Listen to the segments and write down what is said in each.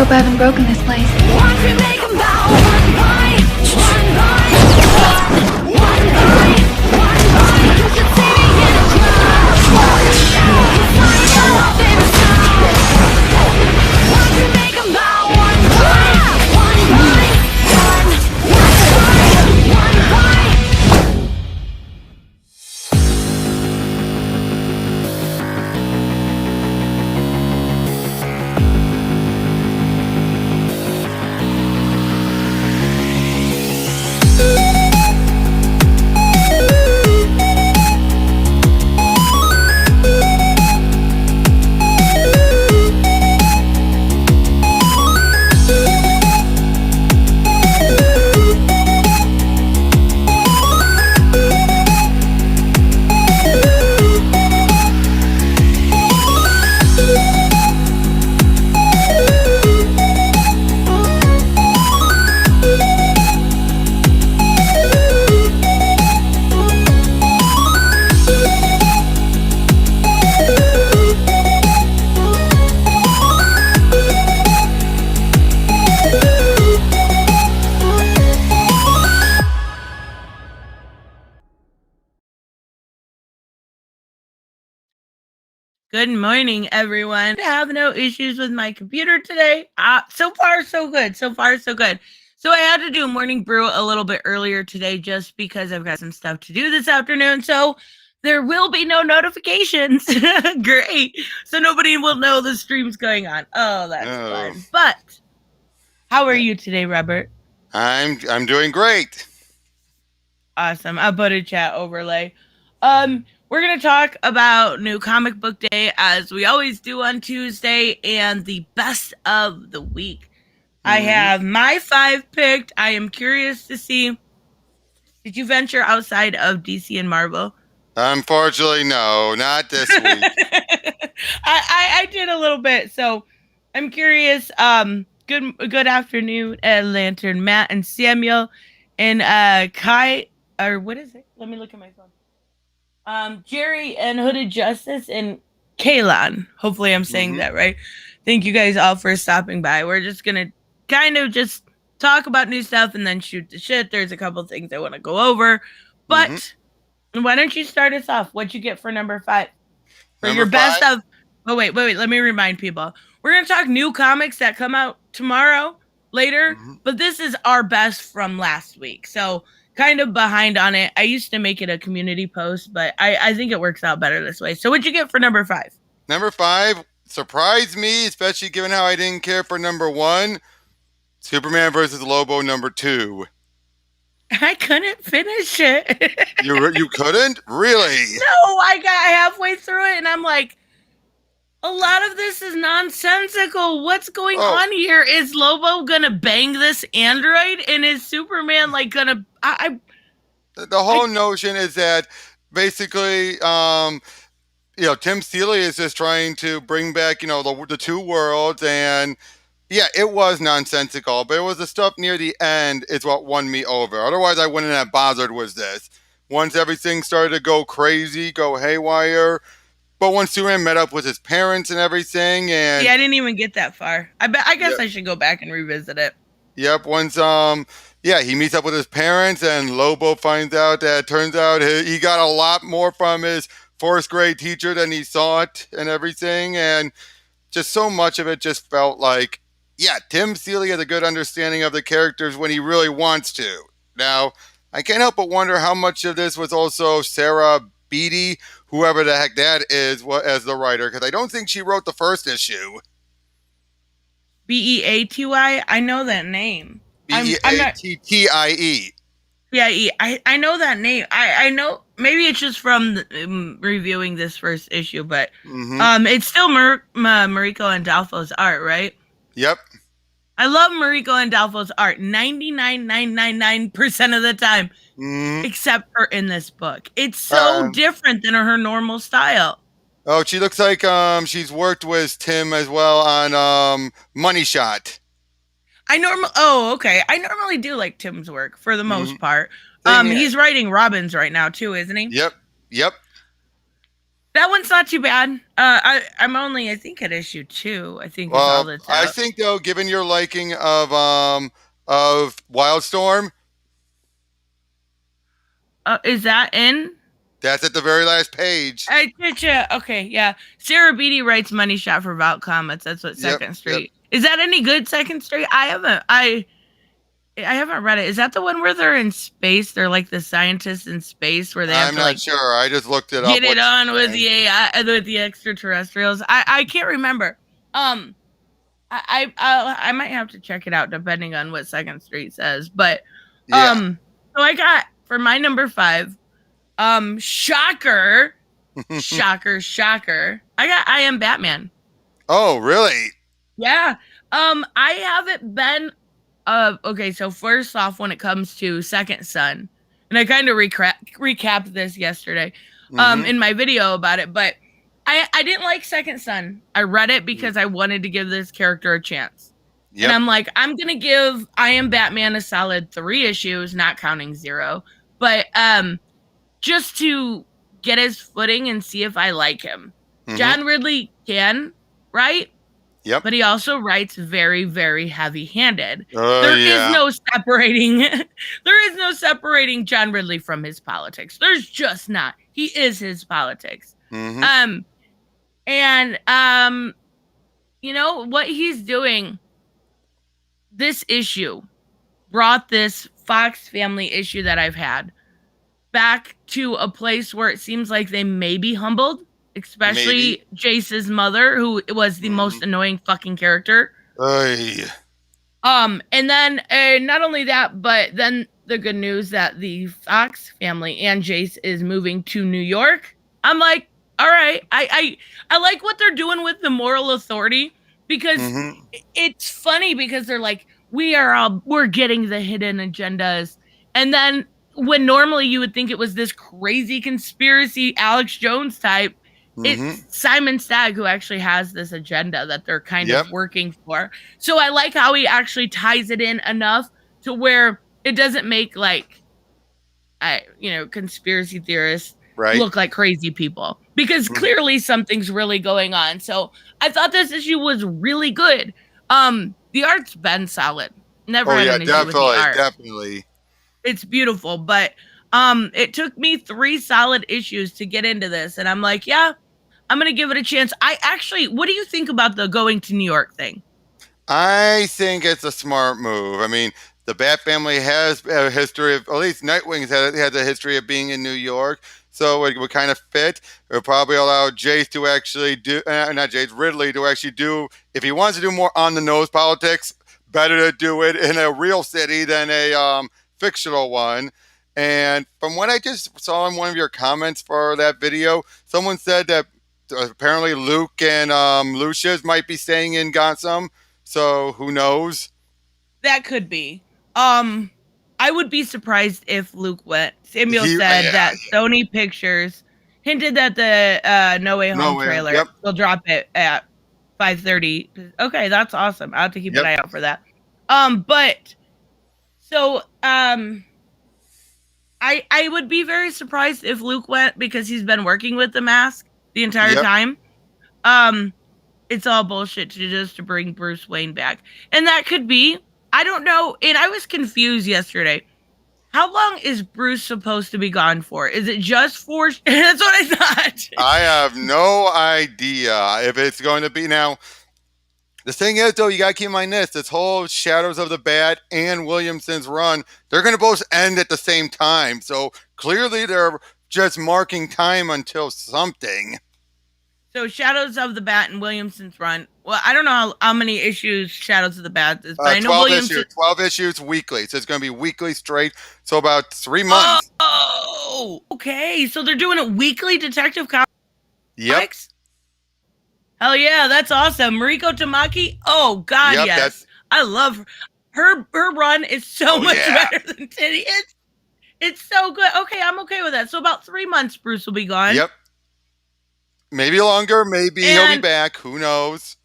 hope I haven't broken this place. Watch me make 'em bow one by one by one by one by. You should see me in a crowd. It's like a love in a sound. Watch me make 'em bow one by one by one one by. Good morning, everyone. I have no issues with my computer today. So far, so good. So far, so good. So I had to do morning brew a little bit earlier today just because I've got some stuff to do this afternoon. So there will be no notifications. Great. So nobody will know the stream's going on. Oh, that's fun. But how are you today, Robert? I'm doing great. Awesome. I'll put a chat overlay. We're going to talk about New Comic Book Day as we always do on Tuesday and the best of the week. I have my 5 picked. I am curious to see, did you venture outside of DC and Marvel? Unfortunately, no, not this week. I did a little bit, so I'm curious. Good afternoon, Lantern, Matt, and Samuel, and Kai, or what is it? Let me look at my phone. Jerry and Hooded Justice and Kalon. Hopefully I'm saying that right. Thank you guys all for stopping by. We're just going to kind of just talk about new stuff and then shoot the shit. There's a couple things I want to go over. But why don't you start us off? What'd you get for number 5? For Number your best 5? of... Oh, wait. Let me remind people. We're going to talk new comics that come out tomorrow, later. But this is our best from last week. So... kind of behind on it. I used to make it a community post, but I think it works out better this way. So what'd you get for number 5? Number 5 surprised me, especially given how I didn't care for number 1. Superman versus Lobo number 2. I couldn't finish it. You couldn't? Really? No, I got halfway through it and I'm like, a lot of this is nonsensical. What's going on here? Is Lobo gonna bang this android? And is Superman like gonna... The whole notion is that basically, Tim Seeley is just trying to bring back, the two worlds. And yeah, it was nonsensical, but it was the stuff near the end is what won me over. Otherwise, I wouldn't have bothered with this. Once everything started to go crazy, go haywire... But once Superman met up with his parents and everything, and... Yeah, I didn't even get that far. I guess I should go back and revisit it. Yep, once, he meets up with his parents, and Lobo finds out that it turns out he got a lot more from his 4th grade teacher than he thought and everything, and just so much of it just felt like, yeah, Tim Seeley has a good understanding of the characters when he really wants to. Now, I can't help but wonder how much of this was also Sarah Beatty, whoever the heck that is, as the writer, because I don't think she wrote the first issue. Beaty? I know that name. Beattie. Yeah, I know that name. I know, maybe it's just from reviewing this first issue, but it's still Mariko and Dalfo's art, right? Yep. I love Mariko and Dalfo's art 99.999% of the time, except for in this book. It's so different than her normal style. Oh, she looks like she's worked with Tim as well on Money Shot. I normally do like Tim's work for the most part. He's writing Robins right now too, isn't he? Yep. That one's not too bad. I'm only, I think, at issue 2. I think is all Well, that's I out. think though, given your liking of Wildstorm, Is that in? that's at the very last page. I getcha. Okay, yeah. Sarah Beatty writes Money Shot for Vault Comics. That's what Yep, Second yep. Street. Is that any good? Second Street? I haven't read it. Is that the one where they're in space? They're like the scientists in space where they have I'm to not like sure. I just looked it up. get it What on she's with saying. the AI, with the extraterrestrials. I can't remember. Um, I might have to check it out depending on what Second Street says. But Yeah. so I got for my number 5. Shocker, shocker, shocker. I Am Batman. Oh, really? Yeah. I haven't been okay, so first off, when it comes to Second Son, and I kind of recapped this yesterday Mm-hmm. in my video about it, but I didn't like Second Son. I read it because I wanted to give this character a chance. And Yep. I'm like, I'm gonna give I Am Batman a solid 3 issues, not counting 0. But just to get his footing and see if I like him. Mm-hmm. John Ridley can write, Yep. but he also writes very, very heavy-handed. Oh, There yeah. is no separating there is no separating John Ridley from his politics. There's just not. He is his politics. Mm-hmm. And you know what he's doing, this issue brought this Fox family issue that I've had back to a place where it seems like they may be humbled, especially Maybe. Jace's mother, who was the most annoying fucking character. Oy. And then not only that, but then the good news that the Fox family and Jace is moving to New York. I'm like, all right, I like what they're doing with the moral authority, because Mm-hmm. it's funny because they're like, we're getting the hidden agendas. And then when normally you would think it was this crazy conspiracy Alex Jones type, Mm-hmm. it's Simon Stagg who actually has this agenda that they're kind Yep. of working for. So I like how he actually ties it in enough to where it doesn't make like conspiracy theorists Right. look like crazy people, because clearly something's really going on. So I thought this issue was really good. The art's been solid. Never Oh, had yeah, an issue with the definitely, art. definitely. It's beautiful, but it took me 3 solid issues to get into this, and I'm like, yeah, I'm gonna give it a chance. What do you think about the going to New York thing? I think it's a smart move. I mean, the Bat family has a history of, at least Nightwing's had a history of being in New York, so it would kind of fit. It would probably allow Jace to actually do, not Jace, Ridley to actually do, if he wants to do more on the nose politics, better to do it in a real city than a fictional one. And from what I just saw in one of your comments for that video, someone said that apparently Luke and Lucius might be staying in Gotham. So who knows? That could be. I would be surprised if Luke went. Samuel said that Sony Pictures hinted that the No Way Home trailer Yep. will drop it at 5:30. Okay, that's awesome. I'll have to keep an eye out for that. But so I would be very surprised if Luke went, because he's been working with the mask the entire time. It's all bullshit to bring Bruce Wayne back. And that could be, I don't know. And I was confused yesterday. How long is Bruce supposed to be gone for? Is it just 4? That's what I thought. I have no idea if it's going to be. Now, the thing is, though, you got to keep in mind this whole Shadows of the Bat and Williamson's run, they're going to both end at the same time. So clearly they're just marking time until something. So Shadows of the Bat and Williamson's run. Well, I don't know how many issues Shadows of the Bat is, but I know 12 Williamson. issues, 12 issues weekly. So it's going to be weekly straight. So about 3 months. Oh, okay. So they're doing it weekly, Detective Comics? Yep. Hell yeah, that's awesome. Mariko Tamaki. Oh God, Yep, yes. I love her. Her run is so much better than Titty. It's so good. Okay, I'm okay with that. So about 3 months, Bruce will be gone. Yep. Maybe longer. Maybe he'll be back. Who knows?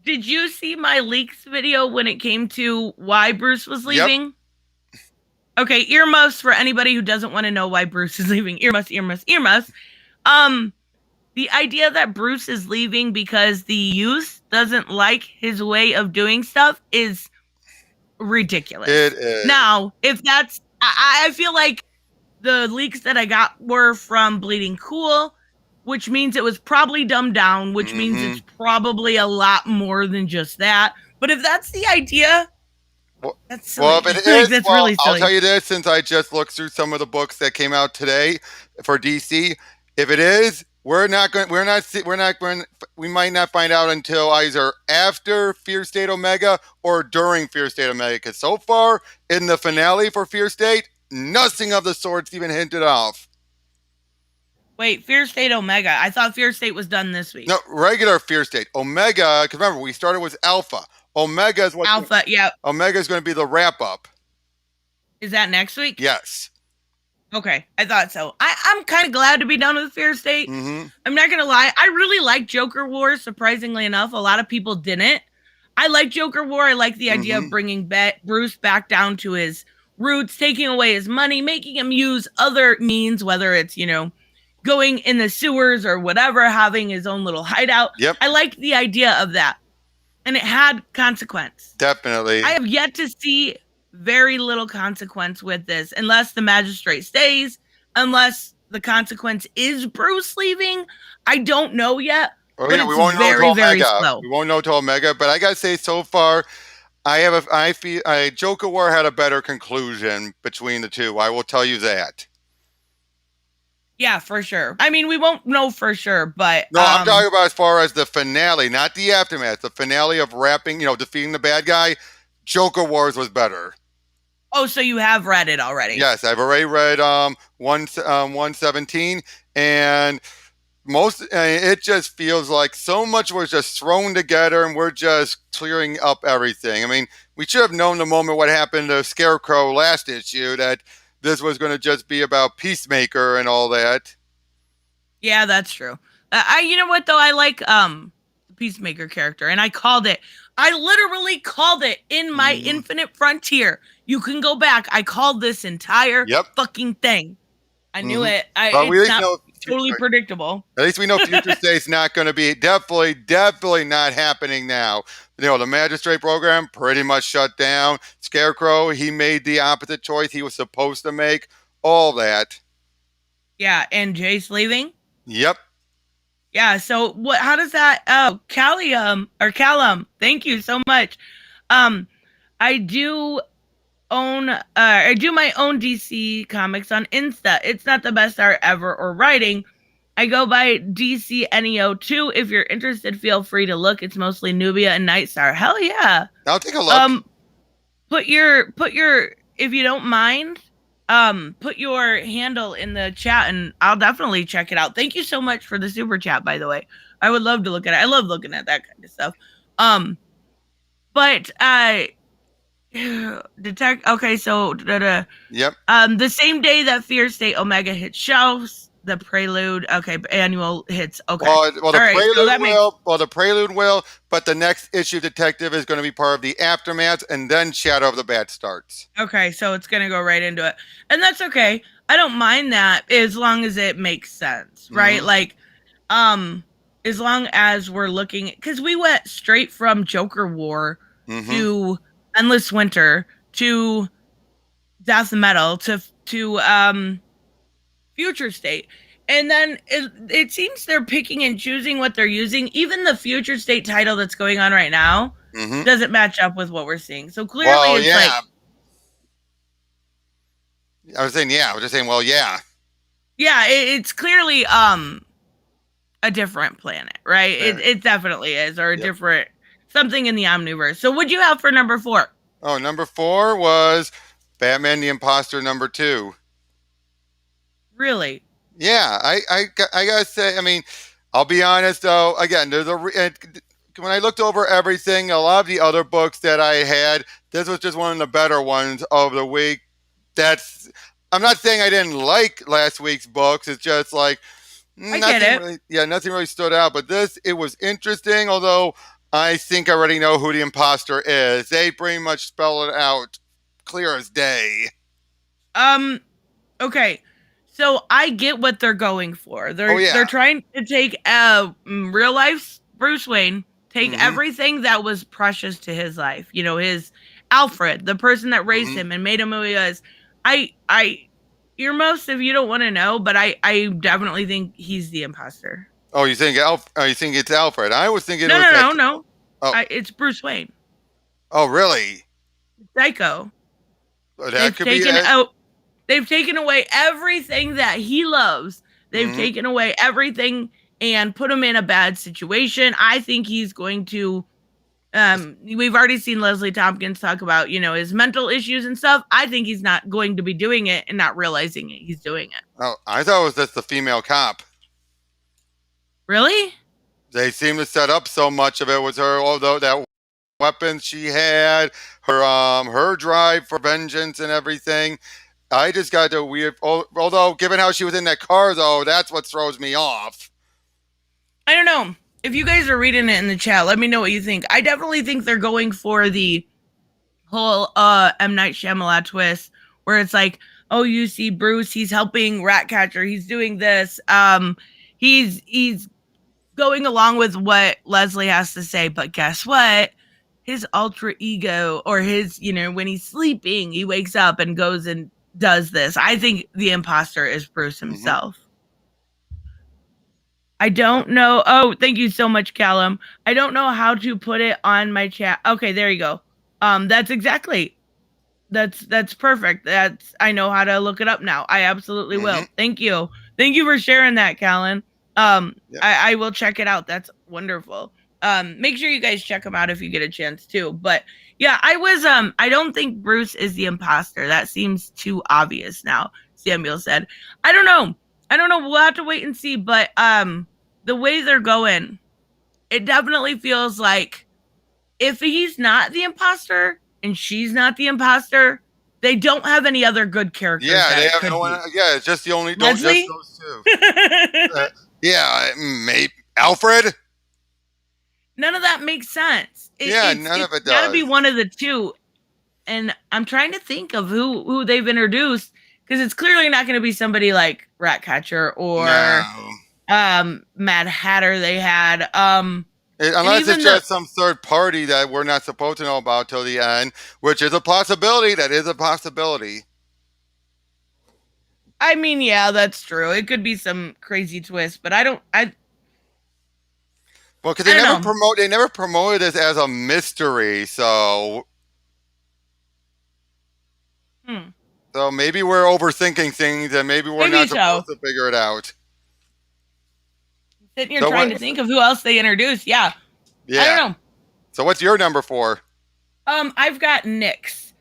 Did you see my leaks video when it came to why Bruce was leaving? Yep. Okay, earmuffs for anybody who doesn't want to know why Bruce is leaving. Earmuffs. the idea that Bruce is leaving because the youth doesn't like his way of doing stuff is ridiculous. It is. Now, if that's, I feel like the leaks that I got were from Bleeding Cool, which means it was probably dumbed down, which means it's probably a lot more than just that. But if that's the idea, that's silly. Well, if it is, that's well, really silly. I'll tell you this, since I just looked through some of the books that came out today for DC. If it is, we might not find out until either after Fear State Omega or during Fear State Omega. Because so far in the finale for Fear State, nothing of the sort's even hinted off. Wait, Fear State Omega. I thought Fear State was done this week. No, regular Fear State. Omega, because remember, we started with Alpha. Omega is what Alpha, yeah. Omega is going to be the wrap up. Is that next week? Yes. Okay, I thought so. I'm kind of glad to be done with Fear State. Mm-hmm. I'm not going to lie. I really like Joker War, surprisingly enough. A lot of people didn't. I like Joker War. I like the idea of bringing Bruce back down to his roots, taking away his money, making him use other means, whether it's, going in the sewers or whatever, having his own little hideout. Yep. I like the idea of that. And it had consequence. Definitely. I have yet to see very little consequence with this, unless the magistrate stays, unless the consequence is Bruce leaving. I don't know yet. Oh, but yeah, we it's won't know very, till very Omega. slow. We won't know till Omega, but I gotta say, so far, I feel Joker War had a better conclusion between the two. I will tell you that. Yeah, for sure. I mean, we won't know for sure, but No, I'm talking about as far as the finale, not the aftermath. The finale of wrapping, defeating the bad guy. Joker Wars was better. Oh, so you have read it already? Yes, I've already read 117, and it just feels like so much was just thrown together, and we're just clearing up everything. I mean, we should have known the moment what happened to Scarecrow last issue, that this was going to just be about Peacemaker and all that. Yeah, that's true. You know what though? I like the Peacemaker character, and I called it. I literally called it in my Infinite Frontier. You can go back. I called this entire fucking thing. I knew it. It's not totally predictable. At least we know Future State's not going to be definitely not happening now. The Magistrate program pretty much shut down. Scarecrow, he made the opposite choice he was supposed to make. All that. Yeah, and Jace leaving? Yep. Yeah, so how does that Callum, thank you so much. I do my own DC comics on Insta. It's not the best art ever or writing. I go by DCNEO2. If you're interested, feel free to look. It's mostly Nubia and Nightstar. Hell yeah. I'll take a look. Put your if you don't mind, put your handle in the chat and I'll definitely check it out. Thank you so much for the super chat, by the way. I would love to look at it. I love looking at that kind of stuff. But okay, so yep. The same day that Fear State Omega hits shelves, the Prelude annual hits. Okay. Well, the Prelude will, but the next issue Detective is going to be part of the Aftermath, and then Shadow of the Bat starts. Okay, so it's going to go right into it. And that's okay. I don't mind that as long as it makes sense, right? Like, as long as we're looking, because we went straight from Joker War to Endless Winter to Death Metal to Future State, and then it seems they're picking and choosing what they're using. Even the Future State title that's going on right now doesn't match up with what we're seeing. So clearly, I was saying, I was just saying, it's clearly a different planet, right? It definitely is, or a different something in the Omniverse. So what'd you have for number 4? Oh, number 4 was Batman the Imposter number 2. Really? Yeah, I gotta say, I mean, I'll be honest though. Again, when I looked over everything, a lot of the other books that I had, this was just one of the better ones of the week. I'm not saying I didn't like last week's books. It's just like nothing really stood out. But it was interesting. Although I think I already know who the imposter is. They pretty much spell it out, clear as day. Okay. So I get what they're going for. Oh They're yeah. trying to take real life Bruce Wayne, take Mm-hmm. everything that was precious to his life. You know, his Alfred, the person that raised Mm-hmm. him and made him who he is. I earmuffs if you don't want to know, but I definitely think he's the imposter. Oh, you think you think it's Alfred? I was thinking it No, was no, that. no, no. Oh, It's Bruce Wayne. oh, really? Psycho. That They've could be taken it. out they've taken away everything that he loves. They've Mm-hmm. taken away everything and put him in a bad situation. I think he's going to we've already seen Leslie Tompkins talk about, you know, his mental issues and stuff. I think he's not going to be doing it and not realizing it. He's doing it. Oh, I thought it was just the female cop. Really? They seem to set up so much of it was her, although that weapon she had, her drive for vengeance and everything. I just got the weird. Although, given how she was in that car, though, that's what throws me off. I don't know. If you guys are reading it in the chat, let me know what you think. I definitely think they're going for the whole M. Night Shyamalan twist where it's like, oh, you see Bruce, he's helping Ratcatcher, he's doing this. He's going along with what Leslie has to say, but guess what? His alter ego, or his, you know, when he's sleeping, he wakes up and goes and does this. I think the imposter is Bruce Mm-hmm. himself. I don't know. Oh, thank you so much, Callum. I don't know how to put it on my chat. Okay, there you go. That's exactly. That's perfect. That's I know how to look it up now. I absolutely Mm-hmm. will. Thank you. Thank you for sharing that, Callan. Yeah. I will check it out. That's wonderful. Make sure you guys check them out if you get a chance too. But yeah, I don't think Bruce is the imposter. That seems too obvious now, Samuel said. I don't know. I don't know. We'll have to wait and see. But the way they're going, it definitely feels like if he's not the imposter and she's not the imposter, they don't have any other good characters Yeah, that they it have could no one. be. Yeah, it's just the only. Don't just Leslie? those two. Yeah, maybe Alfred. None of that makes sense. Yeah, none It's of it got to be does. one of the two. And I'm trying to think of who they've introduced because it's clearly not going to be somebody like Ratcatcher or No. Mad Hatter. They had Unless even it's just some third party that we're not supposed to know about till the end, which is a possibility. That is a possibility. I mean, yeah, that's true. It could be some crazy twist, but I don't. Well, because I don't know. they never promoted this as a mystery, so Hmm. so maybe we're overthinking things, and maybe we're Maybe not so. supposed to figure it out. Sitting here So trying what? to think of who else they introduced. Yeah, I Yeah. don't know. So what's your number 4? I've got Nyx.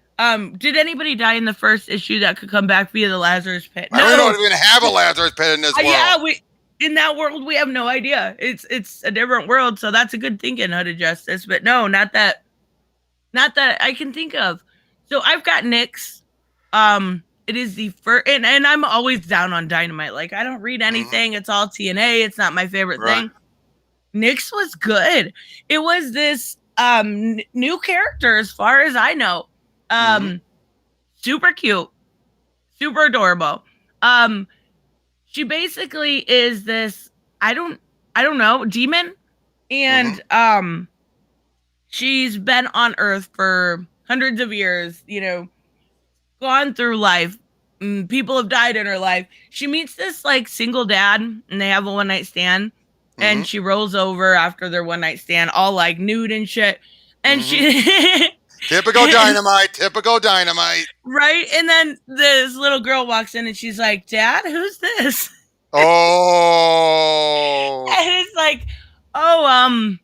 Did anybody die in the first issue that could come back via the Lazarus Pit? I don't even know if we even have a Lazarus pit in this world. Yeah, we in that world we have no idea. It's a different world, so that's a good thinking, Hood of Justice. But no, not that I can think of. So I've got Nyx. It is the first, and I'm always down on Dynamite. Like I don't read anything. It's all TNA. It's not my favorite thing. Nyx was good. It was this new character as far as I know. Super cute, super adorable. She basically is this I don't know, demon, and she's been on Earth for hundreds of years, you know, gone through life. People have died in her life. She meets this like single dad and they have a one night stand. And she rolls over after their one night stand, all like nude and shit. And she Typical Dynamite, typical Dynamite. Right? And then this little girl walks in and she's like, Dad, who's this? Oh. And it's like, oh,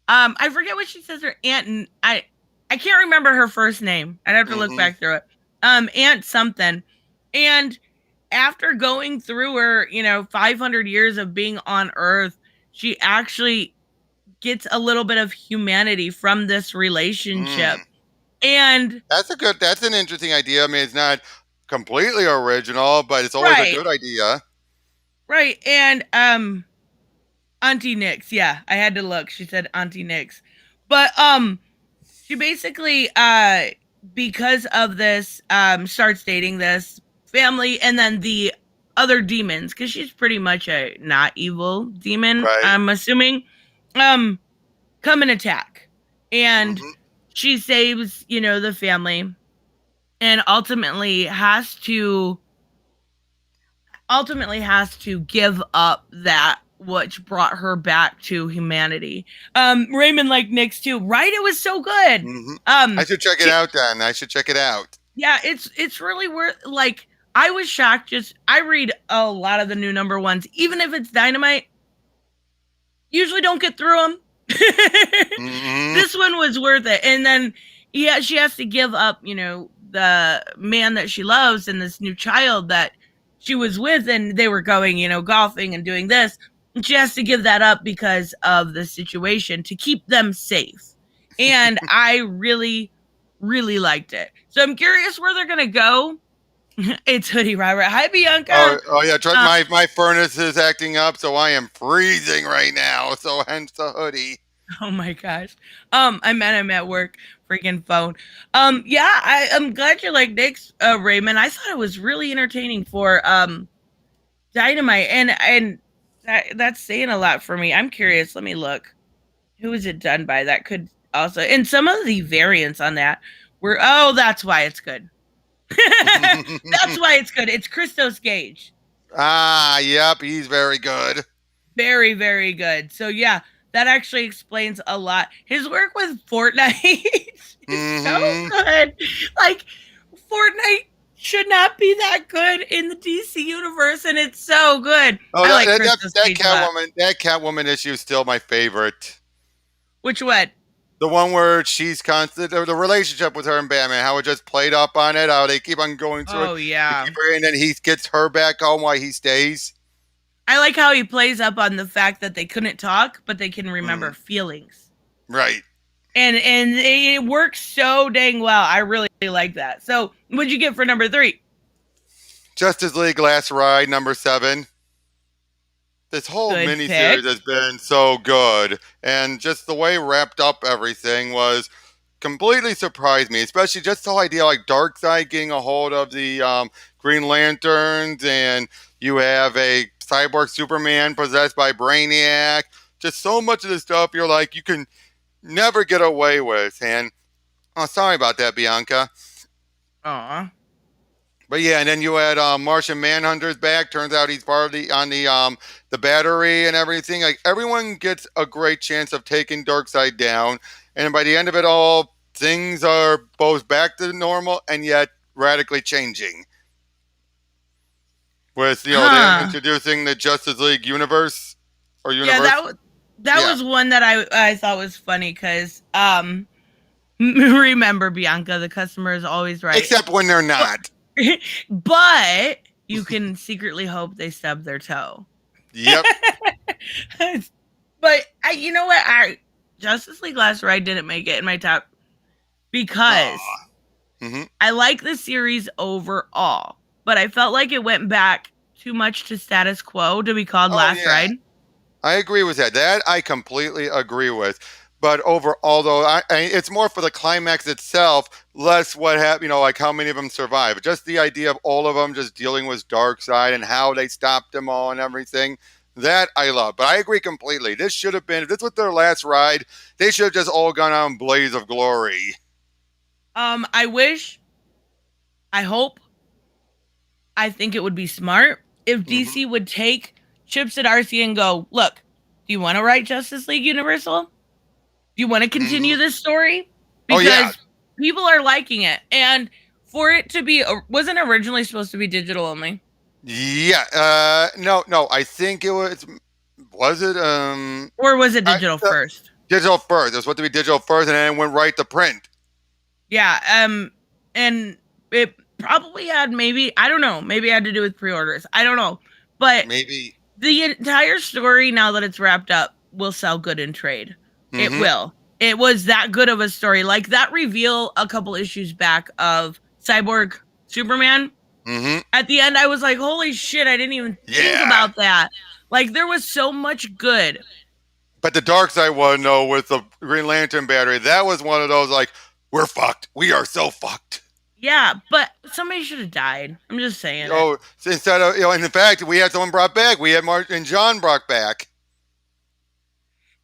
I forget what she says her aunt, and I can't remember her first name. I'd have to look back through it. Aunt something. And after going through her, you know, 500 years of being on Earth, she actually gets a little bit of humanity from this relationship. And that's an interesting idea. I mean, it's not completely original, but it's always a good idea. Right. And Auntie Nyx, yeah, I had to look. She said Auntie Nyx. But she basically because of this starts dating this family, and then the other demons, because she's pretty much a not evil demon, Right. I'm assuming, come and attack. And Mhm. she saves, the family, and ultimately has to give up that which brought her back to humanity. Raymond like Nyx too, right? It was so good. Mhm. I Um, should check it she- out then. I should check it out. yeah, it's really worth. Like, I was shocked. Just I read a lot of the new number ones, even if it's Dynamite. Usually don't get through them. Mhm. This one was worth it. And then, yeah, she has to give up, the man that she loves and this new child that she was with, and they were going, golfing and doing this. And she has to give that up because of the situation to keep them safe. And I really, really liked it. So I'm curious where they're gonna go. It's Hoodie Robert. Hi, Bianca. Oh yeah. Uh, My furnace is acting up, so I am freezing right now. So hence the hoodie. Oh my gosh. I'm at work, freaking phone. Yeah, I'm glad you like Nick's Raymond. I thought it was really entertaining for Dynamite, and that's saying a lot for me. I'm curious. Let me look. Who is it done by? That could also, and some of the variants on that were, oh, that's why it's good. That's why it's good. It's Christos Gage. Ah, yep. He's very good. Very, very good. So yeah, that actually explains a lot. His work with Fortnite is so Mhm. good. Like, Fortnite should not be that good in the DC universe, and it's so good. Oh, I like that Christmas that Cage a lot. Catwoman issue is still my favorite. Which one? The one where she's constant, or the relationship with her and Batman, how it just played up on it, how they keep on going through Oh it, yeah. and then he gets her back home while he stays. I like how he plays up on the fact that they couldn't talk, but they can remember Mhm. feelings. Right. And it works so dang well. I really like that. So, what'd you get for number 3? Justice League Last Ride, number 7. This whole Good miniseries pick. has been so good, and just the way wrapped up everything was completely surprised me, especially just the whole idea like Darkseid getting a hold of the Green Lanterns, and you have a cyborg Superman possessed by Brainiac. Just so much of this stuff you're like, you can never get away with. And oh, sorry about that, Bianca. Aw. But yeah, and then you had Martian Manhunter's back. Turns out he's part of the battery and everything. Like everyone gets a great chance of taking Darkseid down, and by the end of it all, things are both back to normal and yet radically changing. With them Huh. introducing the Justice League universe or Yeah, universe. that Yeah. was one that I thought was funny because remember, Bianca, the customer is always right. Except when they're not. But you can secretly hope they stub their toe. Yep. But you know what? Justice League Last Ride didn't make it in my top because Hmm. I like the series overall, but I felt like it went back too much to status quo to be called Oh, Last yeah. Ride. I agree with that. That I completely agree with. But overall, though, it's more for the climax itself, less what happened, like how many of them survive. Just the idea of all of them just dealing with Darkseid and how they stopped them all and everything. That I love. But I agree completely. This should have been, if this was their last ride, they should have just all gone on Blaze of Glory. I wish, I hope, I think it would be smart if DC would take Chip Zdarsky and go, look, do you want to write Justice League Universal? Do you want to continue this story? Oh, Because yeah. people are liking it. And for it to be, wasn't originally supposed to be digital only. Yeah. No. I think it was it? Or was it digital first? Digital first. It was supposed to be digital first, and then it went right to print. Yeah. And it probably had I don't know, maybe it had to do with pre-orders. I don't know. But Maybe. the entire story, now that it's wrapped up, will sell good in trade. It will. It was that good of a story. Like that reveal a couple issues back of Cyborg Superman. At the end, I was like, holy shit, I didn't even think about that. Like, there was so much good. But the Darkseid one, though, with the Green Lantern battery, that was one of those like, we're fucked. We are so fucked. Yeah, but somebody should have died. I'm just saying it. Oh, so instead of and in fact, we had someone brought back. We had Mark and John brought back.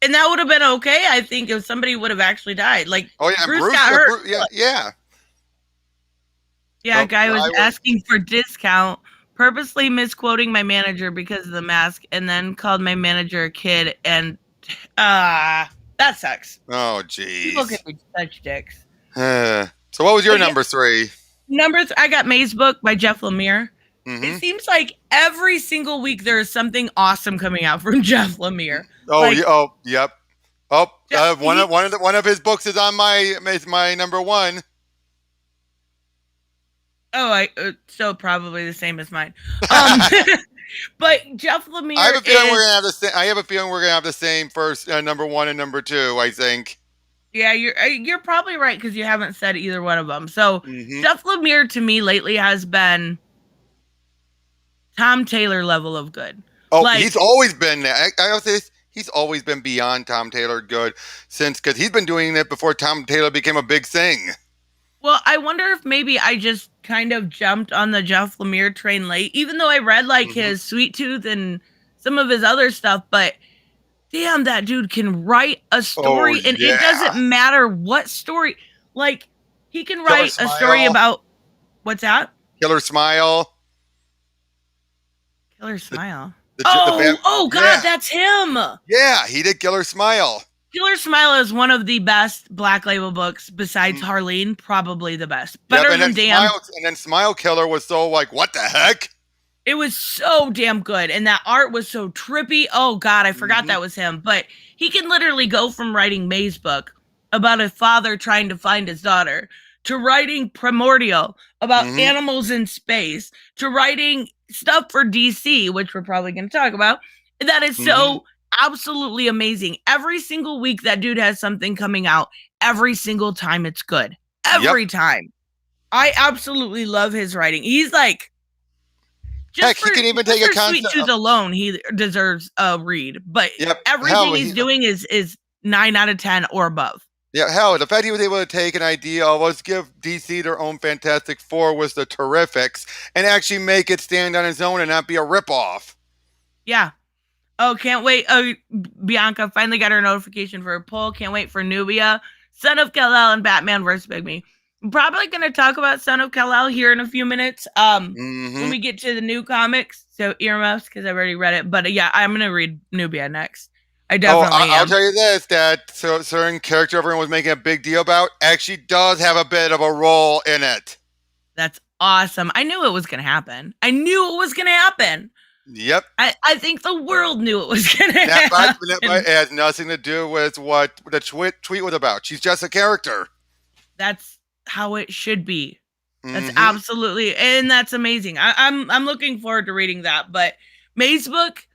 And that would have been okay, I think, if somebody would have actually died. Like Oh yeah, and Bruce got hurt. Yeah. Yeah, a Nope, guy was I was. asking for discount, purposely misquoting my manager because of the mask, and then called my manager a kid. And that sucks. Oh People can jeez. be such dicks. So what was your But yeah, number 3? I got May's book by Jeff Lemire. Mm-hmm. It seems like every single week there is something awesome coming out from Jeff Lemire. Oh, Like, oh, yep. Oh, Yeah, one of his books is on my number 1. So probably the same as mine. But Jeff Lemire I have a feeling is, we're gonna have the same. I have a feeling we're gonna have the same first number 1 and number 2. I think. yeah, you're probably right because you haven't said either one of them. So Mm-hmm. Jeff Lemire to me lately has been Tom Taylor level of good. Oh, Like, he's always been there. I'll say this. He's always been beyond Tom Taylor good since because he's been doing it before Tom Taylor became a big thing. well, I wonder if maybe I just kind of jumped on the Jeff Lemire train late, even though I read like Mm-hmm. his Sweet Tooth and some of his other stuff, but damn, that dude can write a story, and yeah. it doesn't matter what story. Like, he can Killer write a story Smile. about what's that? Killer Smile. Killer Smile. The God, yeah. that's him. Yeah, he did Killer Smile. Killer Smile is one of the best Black Label books besides Harleen, probably the best. Better and than then damn. And then Smile Killer was so like, what the heck? It was so damn good, and that art was so trippy. Oh God, I forgot that was him. But he can literally go from writing May's book about a father trying to find his daughter to writing Primordial about animals in space to writing stuff for DC, which we're probably going to talk about. That is so absolutely amazing. Every single week that dude has something coming out. Every single time it's good. Every time. I absolutely love his writing. He's like, heck, he can even take a Sweet concept. Tooth alone, he deserves a read. But everything he's doing is 9 out of 10 or above. Yeah, hell, the fact he was able to take an idea of let's give DC their own Fantastic Four was the Terrifics and actually make it stand on its own and not be a ripoff. Yeah. Oh, can't wait. Bianca finally got her notification for her poll. Can't wait for Nubia, Son of Kal-El, and Batman vs. Pygmy. I'm probably going to talk about Son of Kal-El here in a few minutes when we get to the new comics. So earmuffs because I've already read it. But yeah, I'm going to read Nubia next. I definitely am. I'll tell you this, that certain character everyone was making a big deal about actually does have a bit of a role in it. That's awesome. I knew it was going to happen. Yep. I think the world knew it was going to happen. It has nothing to do with what the tweet was about. She's just a character. That's how it should be. That's absolutely, and that's amazing. I'm looking forward to reading that. But May's book,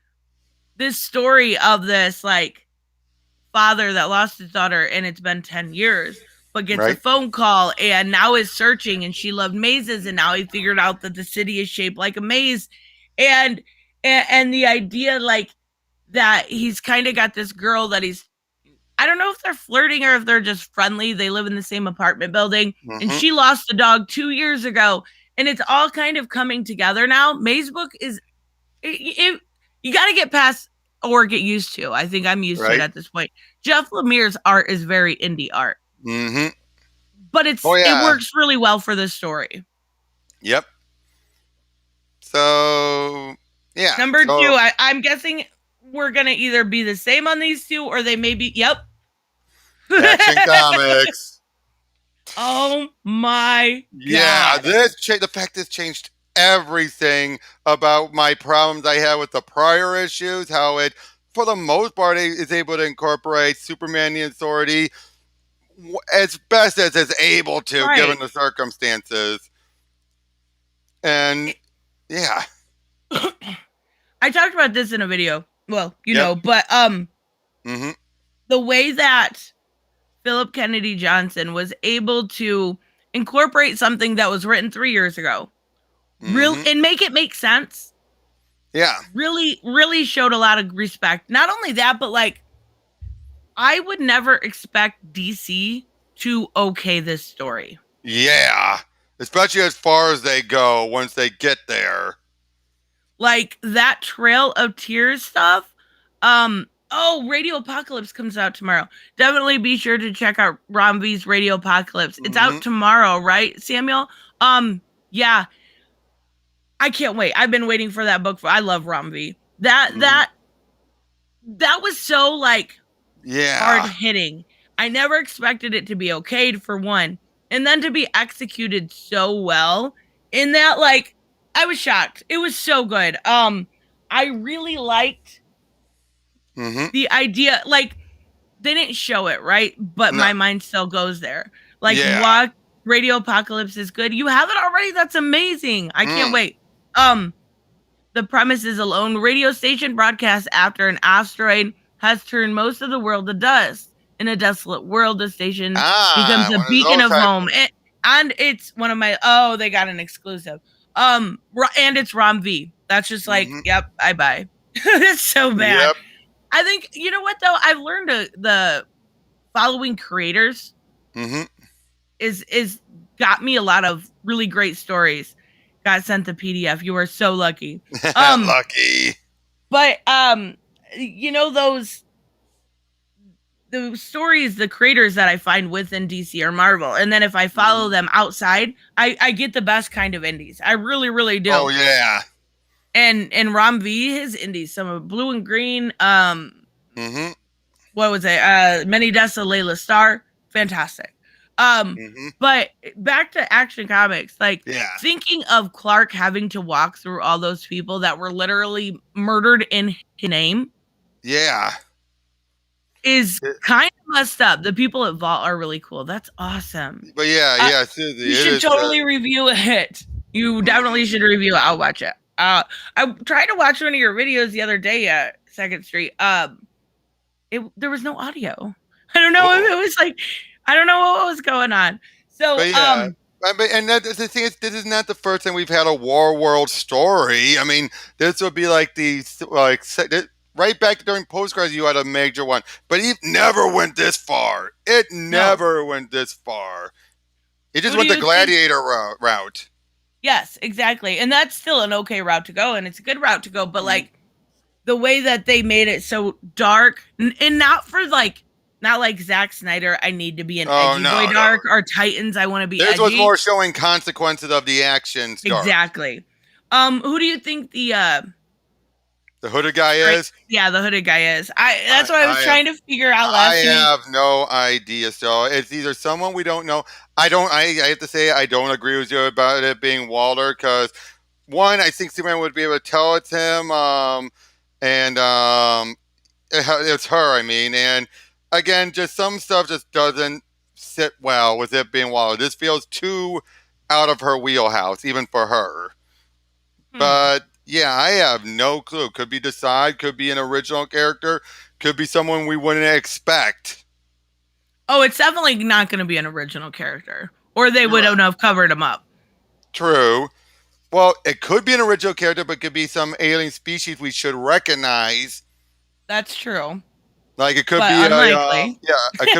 this story of this like father that lost his daughter and it's been 10 years, but gets a phone call and now is searching and she loved mazes and now he figured out that the city is shaped like a maze. And the idea like that he's kind of got this girl that I don't know if they're flirting or if they're just friendly. They live in the same apartment building and she lost a dog 2 years ago and it's all kind of coming together now. May's book is, you got to get past or get used to. I think I'm used to it at this point. Jeff Lemire's art is very indie art. But it works really well for this story. Yep. So, yeah. Number 2, I'm guessing we're going to either be the same on these two or they may be, Action Comics. Oh my God. Yeah, the fact this changed everything about my problems I had with the prior issues, how it, for the most part, is able to incorporate Superman the Authority as best as it's able to, given the circumstances. And, yeah. I talked about this in a video. Well, you know, but the way that Philip Kennedy Johnson was able to incorporate something that was written 3 years ago, and make it make sense. Yeah. Really, really showed a lot of respect. Not only that, but like, I would never expect DC to okay this story. Yeah. especially as far as they go once they get there. Like that Trail of Tears stuff. Oh, Radio Apocalypse comes out tomorrow. Definitely be sure to check out Ron V's Radio Apocalypse. It's Mm-hmm. out tomorrow, right, Samuel? Yeah. I can't wait. I've been waiting for that book I love Ron V. That was so like Yeah. hard hitting. I never expected it to be okayed for one, and then to be executed so well in that, like, I was shocked. It was so good. I really liked the idea. Like, they didn't show it, right? But No. my mind still goes there. Like, Yeah. what Radio Apocalypse is good. You have it already. That's amazing. I can't wait. The premise is a lone radio station broadcast after an asteroid has turned most of the world to dust. In a desolate world, the station becomes a one of beacon those of type home. And it's one of my they got an exclusive. And it's Rom V. That's just like, yep, I buy. It's so bad. Yep. I think, you know what though? I've learned the following creators is got me a lot of really great stories. Got sent the PDF. You are so lucky. Lucky. But you know, the stories, the creators that I find within DC or Marvel, and then if I follow them outside, I get the best kind of indies. I really, really do. Oh yeah. And Rom V, his indies, some of Blue and Green, what was it? Many Deaths of Layla Starr, fantastic. But back to Action Comics, like thinking of Clark having to walk through all those people that were literally murdered in his name. Yeah. Is kind of messed up. The people at Vault are really cool. That's awesome. But yeah, Susie, you should totally review it. You definitely should review it. I'll watch it. I tried to watch one of your videos the other day at Second Street. There was no audio. I don't know if it was like, I don't know what was going on. So, and the thing is, this is not the first time we've had a War World story. I mean, this would be like right back during Postcards, you had a major one, but it never went this far. It never went this far. It just went the Gladiator route. Yes, exactly. And that's still an okay route to go, and it's a good route to go, but like the way that they made it so dark, and not like Zack Snyder, I need to be an edgy boy dark, or Titans, I want to be edgy. This was more showing consequences of the actions. Exactly. Who do you think the hooded guy is? Yeah, the hooded guy is. That's what I was trying to figure out last week. I have no idea. So it's either someone we don't know. I have to say I don't agree with you about it being Walter, because one, I think Superman would be able to tell it's him. It's her, I mean, and again, just some stuff just doesn't sit well with it being Walter. This feels too out of her wheelhouse, even for her. But yeah, I have no clue. Could be Decide, could be an original character, could be someone we wouldn't expect. Oh, it's definitely not going to be an original character, or they wouldn't have covered him up. True. Well, it could be an original character, but could be some alien species we should recognize. That's true. Like it could be unlikely. It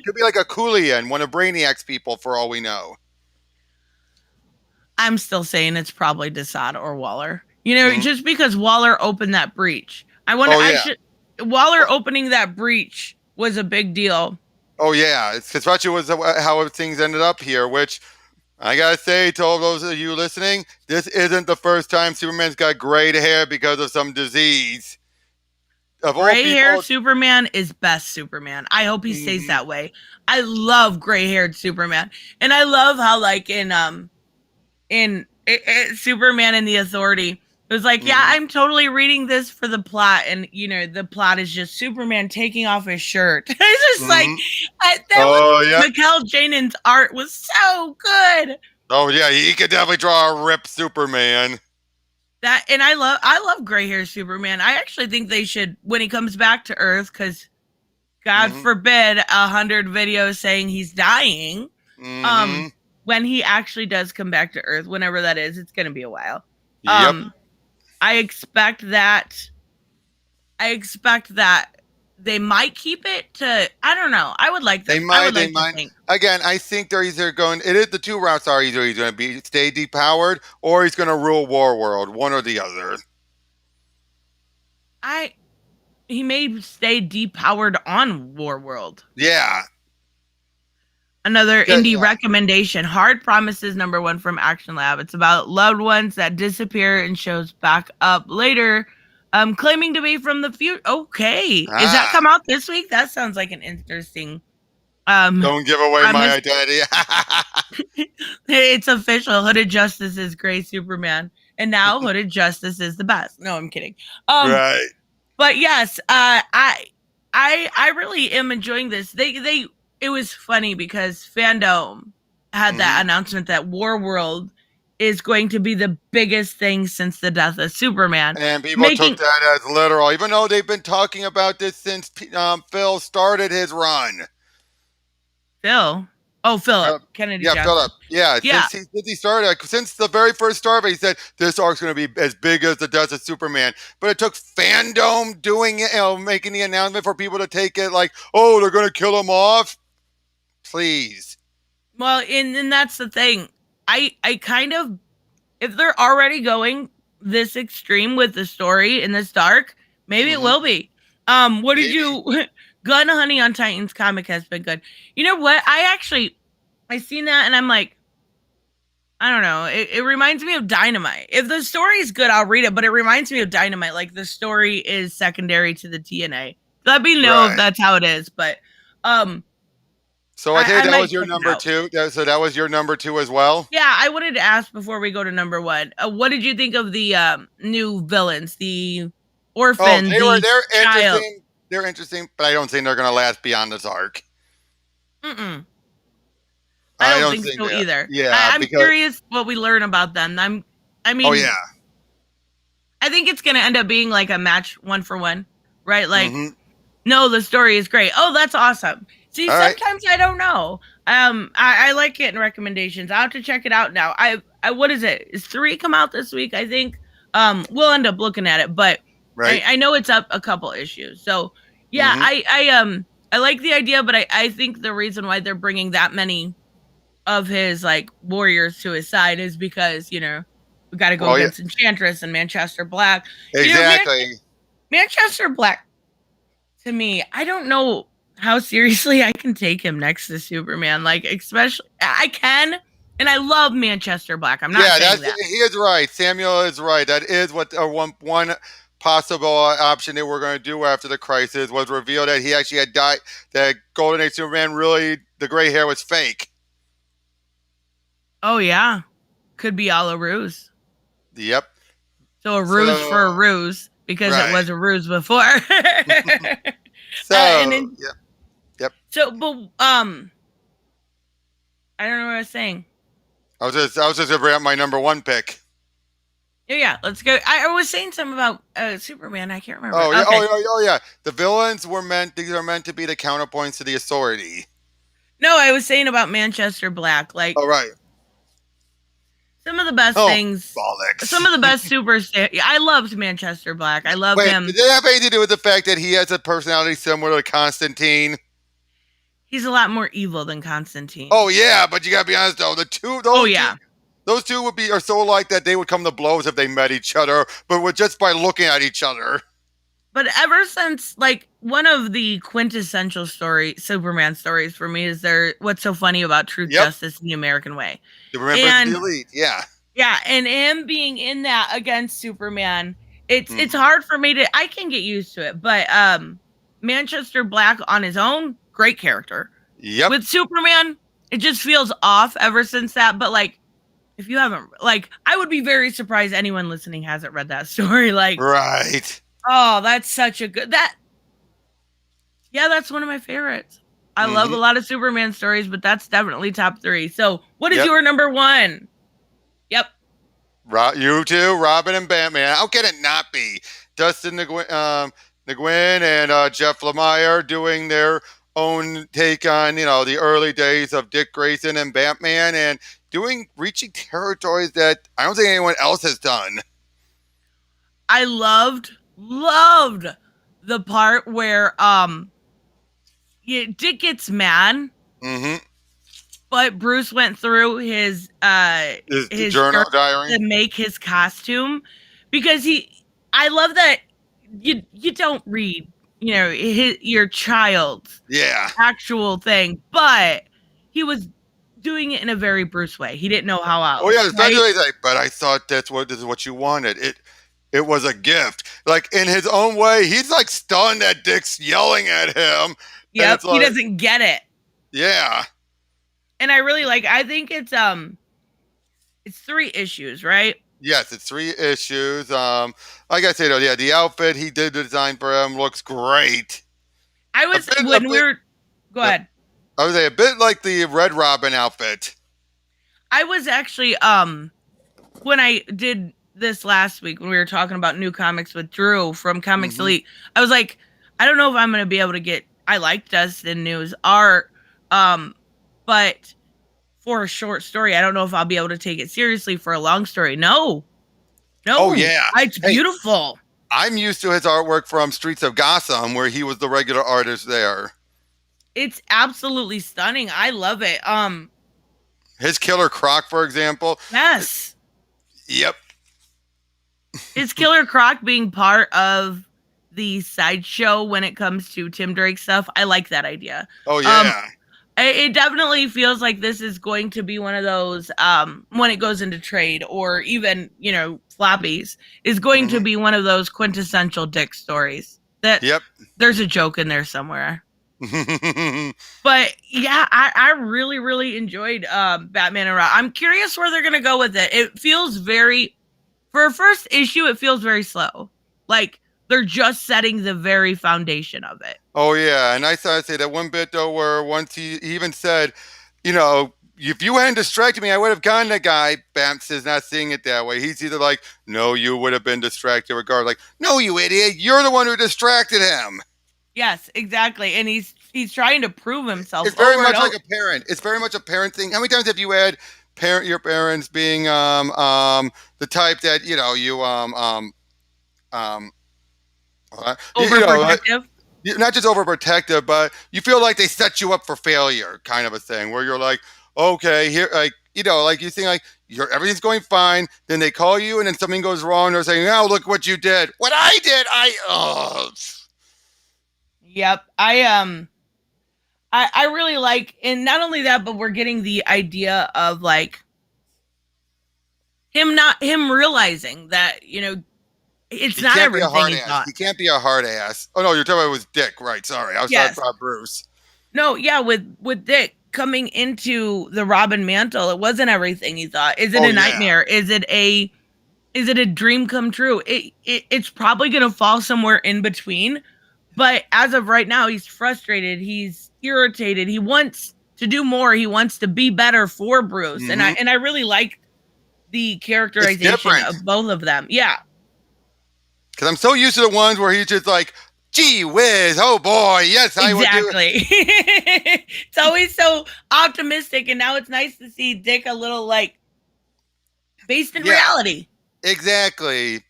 could be like a Coolian, one of Brainiac's people, for all we know. I'm still saying it's probably Desaad or Waller. You know, just because Waller opened that breach. Waller opening that breach was a big deal. Oh yeah, especially was how things ended up here, which I gotta say to all those of you listening, this isn't the first time Superman's got gray hair because of some disease. Gray hair Superman is best Superman. I hope he stays that way. I love gray-haired Superman, and I love how, like, in Superman and the Authority, it was like, yeah, I'm totally reading this for the plot, and you know, the plot is just Superman taking off his shirt. It's just like Mikel Janen's art was so good. Oh yeah, he could definitely draw a ripped Superman. And I love gray hair Superman. I actually think they should, when he comes back to Earth, because God forbid 100 videos saying he's dying. When he actually does come back to Earth, whenever that is, it's gonna be a while. I expect that they might keep it to. I don't know. I would like They them. I might, would they like to might. think Again, I think they're either going. It is the two routes are either he's going to be stay depowered or he's going to rule War World, one or the other. I he may stay depowered on War World. Yeah, Another yeah, indie recommendation, Hard Promises #1 from Action Lab. It's about loved ones that disappear and shows back up later, claiming to be from the future. Okay. Is that Ah, come out this week? That sounds like an interesting um don't give away my premise. identity. It's official. Hooded Justice is Gray Superman. And now Hooded Justice is the best. No, I'm kidding. Right. But yes, I really am enjoying this. They it was funny because Fandom had that announcement that War World is going to be the biggest thing since the death of Superman. And people took Making that as literal, even though they've been talking about this since Phil started his run. Phil. Oh, Philip Kennedy Yeah, Johnson. Philip. Yeah, Yeah. since he started, since the very first start, he said this arc's going to be as big as the Death of Superman. But it took Fandom doing it, making the announcement for people to take it like, oh, they're going to kill him off. Please. Well, and that's the thing. I kind of, if they're already going this extreme with the story in this dark, maybe it will be. What did you Gun Honey on Titans comic has been good. You know what? I seen that and I'm like, I don't know. It reminds me of Dynamite. If the story is good, I'll read it, but it reminds me of Dynamite. Like the story is secondary to the TNA. Let me know if that's how it is. But so I think that was your check it number out. two. So that was your number two as well. Yeah, I wanted to ask before we go to number one. What did you think of the new villains, the orphan, Oh, they're child? interesting. They're interesting, but I don't think they're going to last beyond this arc. Mm-mm. I don't think so that. either. Yeah, I'm curious what we learn about them. I mean, oh yeah, I think it's gonna end up being like a match 1-for-1, right? Like, Mhm. no, the story is great. Oh, that's awesome. See, All right. sometimes I don't know. I like getting recommendations. I'll have to check it out now. I what is it? Is 3 come out this week? I think. We'll end up looking at it, but Right. I know it's up a couple issues. So yeah, I like the idea, but I think the reason why they're bringing that many of his like warriors to his side is because we got to go against Enchantress and Manchester Black. Exactly. Manchester Black, to me, I don't know how seriously I can take him next to Superman. Like, especially, I can, and I love Manchester Black. I'm not saying that. He is right. Samuel is right. That is what one possible option they were going to do after the crisis was reveal that he actually had died. That Golden Age Superman really the gray hair was fake. Oh yeah, could be all a ruse. Yep. So a ruse for a ruse because it was a ruse before. So and then, yep. So, but I don't know what I was saying. I was just going to bring up my number one pick. Yeah, let's go. I was saying something about Superman. I can't remember. Oh yeah, Okay. oh yeah. The villains were these are meant to be the counterpoints to the Authority. No, I was saying about Manchester Black. Like, oh right. Some of the best things. Bollocks. Some of the best superstars. I loved Manchester Black. I love him. Did it have anything to do with the fact that he has a personality similar to Constantine? He's a lot more evil than Constantine. Oh yeah, but you gotta be honest though, those two are so alike that they would come to blows if they met each other, but just by looking at each other. But ever since, like, one of the quintessential Superman stories for me is what's so funny about truth, justice, and the American way. Superman versus the Elite, yeah. Yeah, and him being in that against Superman, it's hard for me I can get used to it, but Manchester Black on his own, great character. Yep. With Superman, it just feels off ever since that, but like, if you haven't, like, I would be very surprised anyone listening hasn't read that story. Like, right. Oh, that's such a good that's one of my favorites. I love a lot of Superman stories, but that's definitely top 3. So, what is your number 1? Yep. You too, Robin and Batman. How can it not be? Dustin Nguyen and Jeff Lemire doing their own take on, the early days of Dick Grayson and Batman and reaching territories that I don't think anyone else has done. I loved the part where Dick gets mad, Mm-hmm. but Bruce went through his His journal diary. to make his costume because I love that you don't read, your child's Yeah. actual thing, but he was doing it in a very Bruce way. He didn't know how else. Oh yeah, right? especially like, but I thought this is what you wanted. It was a gift. Like in his own way, he's like stunned that Dick's yelling at him. And Yep, it's like, he doesn't get it. yeah. And I really I think it's 3 issues, right? Yes, it's 3 issues. Like I said, yeah, the outfit he did the design for him looks great. I was A when bit- we were go Yep. ahead. I would say a bit like the Red Robin outfit. I was actually when I did this last week when we were talking about new comics with Drew from Comics Mhm. Elite, I was like, I don't know if I'm gonna be able to get. I like Dustin News art, but for a short story, I don't know if I'll be able to take it seriously for a long story. No, Oh, yeah. it's Hey. beautiful. I'm used to his artwork from Streets of Gotham, where he was the regular artist there. It's absolutely stunning. I love it. His Killer Croc, for example. Yes, Yep. is Killer Croc being part of the sideshow when it comes to Tim Drake stuff? I like that idea. Oh yeah. It definitely feels like this is going to be one of those when it goes into trade or even floppies is going to be one of those quintessential Dick stories that Yep. there's a joke in there somewhere. But yeah, I really really enjoyed Batman and Robin. I'm curious where they're gonna go with it. It feels for a first issue, it feels very slow. Like they're just setting the very foundation of it. Oh yeah, and I thought I'd say that one bit though, where once he even said, if you hadn't distracted me, I would have gotten the guy. Bamps is not seeing it that way. He's either like, no, you would have been distracted regardless. Like, no, you idiot, you're the one who distracted him. Yes, exactly. And he's trying to prove himself. It's very over much and like a parent. It's very much a parent thing. How many times have you had your parents being the type that overprotective. not just overprotective, but you feel like they set you up for failure, kind of a thing, where you're like, okay, here, like you think like everything's going fine, then they call you, and then something goes wrong. They're saying, "Oh, look what you did! What I did! Yep. I really like, and not only that, but we're getting the idea of like him realizing that it's He not can't be a everything hard he ass. thought. He can't be a hard ass. Oh no, you're talking about with Dick, right? Sorry, I was Yes. talking about Bruce. No, yeah, with Dick coming into the Robin mantle, it wasn't everything he thought. Is it a nightmare? Is it a dream come true? It's probably gonna fall somewhere in between. But as of right now, he's frustrated. He's irritated. He wants to do more. He wants to be better for Bruce, and I really like the characterization of both of them. Yeah, because I'm so used to the ones where he's just like, "Gee whiz, oh boy, yes, I would do it." Exactly. It's always so optimistic, and now it's nice to see Dick a little like based in reality. Exactly.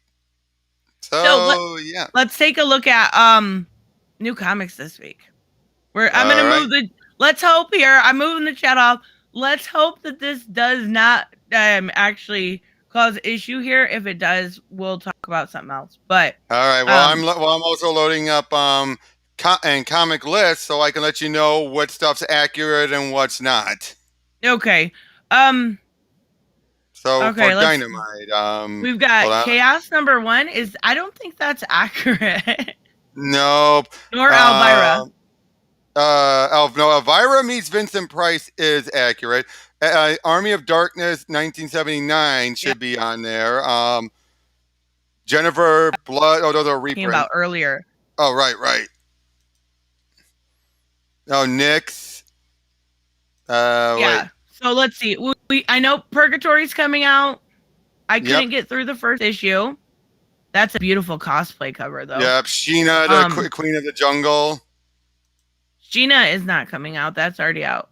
So yeah, let's take a look at new comics this week. I'm gonna move the. Let's hope here. I'm moving the chat off. Let's hope that this does not actually cause issue here. If it does, we'll talk about something else. But all right. Well, I'm also loading up comic lists so I can let you know what stuff's accurate and what's not. Okay. So for Dynamite, we've got Chaos #1 is. I don't think that's accurate. Nope. Nor Elvira. Elvira meets Vincent Price is accurate. Army of Darkness 1979 should be on there. Jennifer Blood. Oh, those are reprints. Came out earlier. Oh, right. Oh, Nyx. Yeah. Wait. So let's see. I know Purgatory's coming out. I couldn't get through the first issue. That's a beautiful cosplay cover, though. Yep, Sheena, the Queen of the Jungle. Sheena is not coming out. That's already out.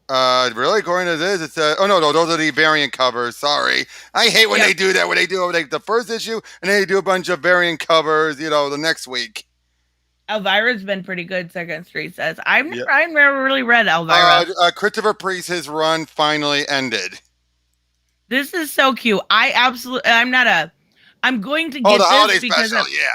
Really? According to this, it's oh no, those are the variant covers. Sorry, I hate when they do that. When they do like the first issue and then they do a bunch of variant covers, the next week. Elvira's been pretty good. Second Street says I've Yep. never really read Elvira. Christopher Priest, his run finally ended. This is so cute. I'm going to Oh, get the holiday this because special, yeah.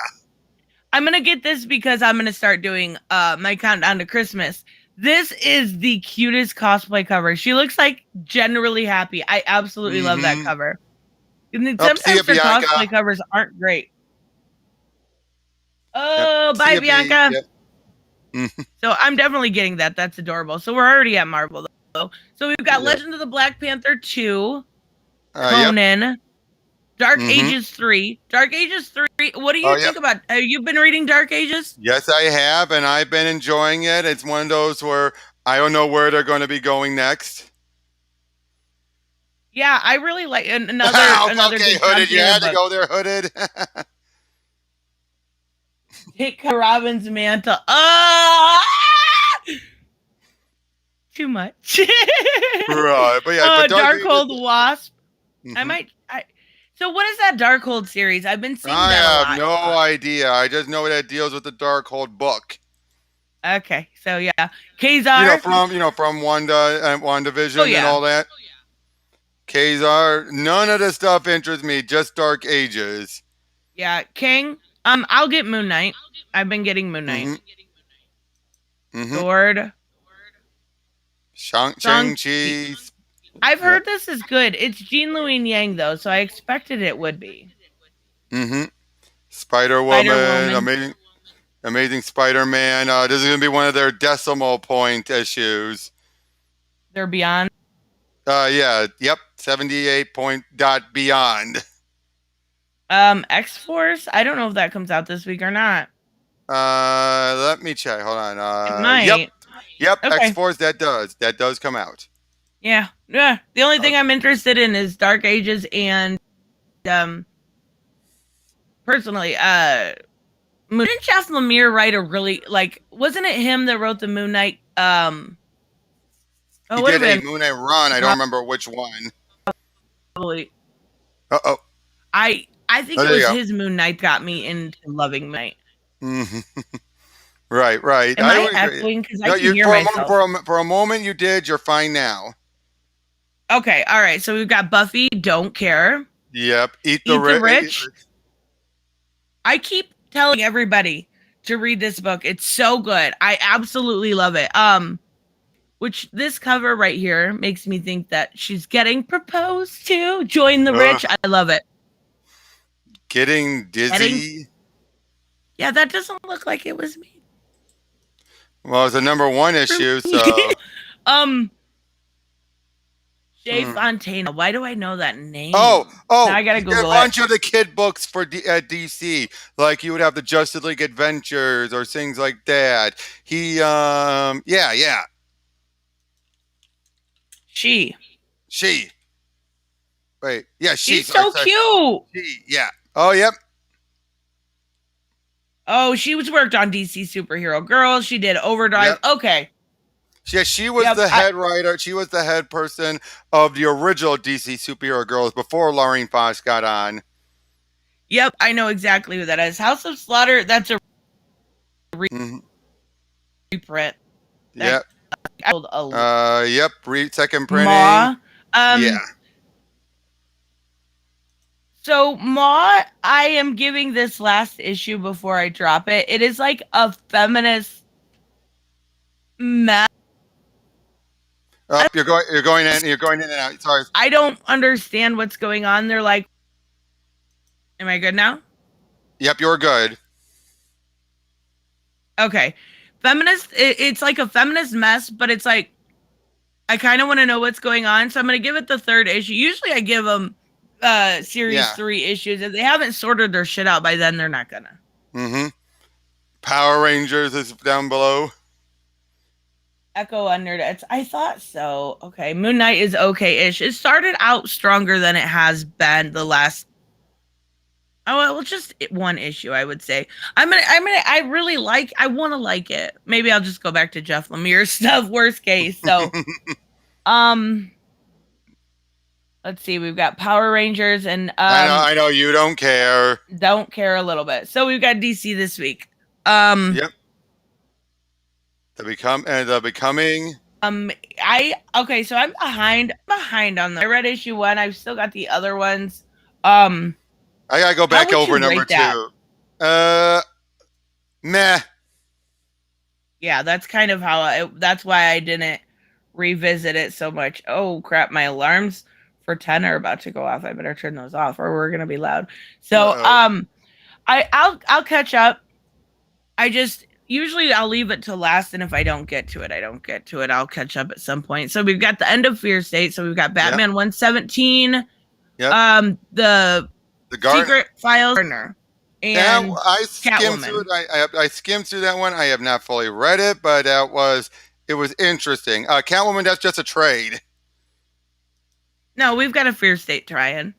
I'm gonna get this because I'm gonna start doing my countdown to Christmas. This is the cutest cosplay cover. She looks like generally happy. I absolutely love that cover. And then sometimes their cosplay covers aren't great. Oh, Yep. bye, Bianca. Yep. So I'm definitely getting that. That's adorable. So we're already at Marvel though. So we've got Legend of the Black Panther 2, Conan, Dark Ages 3. Dark Ages 3. What do you think about? Have you been reading Dark Ages? Yes, I have, and I've been enjoying it. It's one of those where I don't know where they're going to be going next. Yeah, I really like another. Okay, Hooded. You had to go there, Hooded. Hit Robin's mantle. Too much. Right, but yeah. But Darkhold Wasp. So what is that Darkhold series? I've been seeing that a lot. I have no idea. I just know that deals with the Darkhold book. Okay, so yeah, Kazar. From WandaVision and all that. Kazar. None of the stuff interests me. Just Dark Ages. Yeah, King. I'll get Moon Knight. I've been getting Moon Knight. Sword. Shang-Chi. I've heard this is good. It's Jean-Louis Yang though, so I expected it would be. Spider-Woman. Amazing Spider-Man. This is going to be one of their decimal point issues. They're beyond? Yeah. Yep. 78 point dot beyond. X-Force? I don't know if that comes out this week or not. Let me check. Hold on. It might. Yep. Okay. X-Force, that does come out. Yeah. The only thing I'm interested in is Dark Ages and, personally, didn't Jeff Lemire write a really, wasn't it him that wrote the Moon Knight, he did a Moon Knight run. I don't remember which one. Probably. Uh-oh. I think it was his Moon Knight got me into loving Knight. Right. Am I echoing? Because I can hear myself. For a moment you did. You're fine now. Okay, all right. So we've got Buffy, Don't Care. Yep. Eat the Rich. I keep telling everybody to read this book. It's so good. I absolutely love it. Which this cover right here makes me think that she's getting proposed to. Join the Rich. I love it. Getting dizzy. Yeah, that doesn't look like it was me. Well, it's a #1 issue, so. Jay Fontana. Why do I know that name? Oh! Now I gotta Google a bunch of the kid books for DC. Like you would have the Justice League Adventures or things like that. He, yeah. She. Wait, yeah, she's so cute. Yeah. Oh, yep. Oh, she was worked on DC Superhero Girls. She did Overdrive. Yep. Okay. Yeah, she was the head writer. She was the head person of the original DC Superhero Girls before Lauren Fox got on. Yep, I know exactly who that is. House of Slaughter, that's a reprint. Yep. Yep, second printing. Ma. Yeah. So, Ma, I am giving this last issue before I drop it. It is like a feminist mess. Oh, you're going in and out. Sorry. I don't understand what's going on. They're like, am I good now? Yep, you're good. Okay. Feminist, it's like a feminist mess, but it's like, I kind of want to know what's going on. So I'm going to give it the 3rd issue. Usually I give them series 3 issues. If they haven't sorted their shit out by then, they're not gonna. Power Rangers is down below. Echo Under. I thought so. Okay, Moon Knight is okay-ish. It started out stronger than it has been the last. Oh well, just 1 issue, I would say. I want to like it. Maybe I'll just go back to Jeff Lemire stuff. Worst case. So, let's see. We've got Power Rangers and I know you don't care. Don't care a little bit. So we've got DC this week. Yep. The Becoming. So I'm behind on I read issue 1. I've still got the other ones. Um, I gotta go how back would over you number rate that? 2. Meh. Yeah, that's kind of that's why I didn't revisit it so much. Oh crap, my alarms for 10 are about to go off. I better turn those off or we're gonna be loud. So Uh-oh. I'll catch up. I just usually I'll leave it to last, and if I don't get to it, I don't get to it. I'll catch up at some point. So we've got the end of Fear State. So we've got Yep. Batman 117, Yep. the The Guard. Secret Files, and Yeah, I skimmed through it. Catwoman. I skimmed through that one. I have not fully read it, but it was interesting. Catwoman, that's just a trade. No, we've got a Fear State try-in.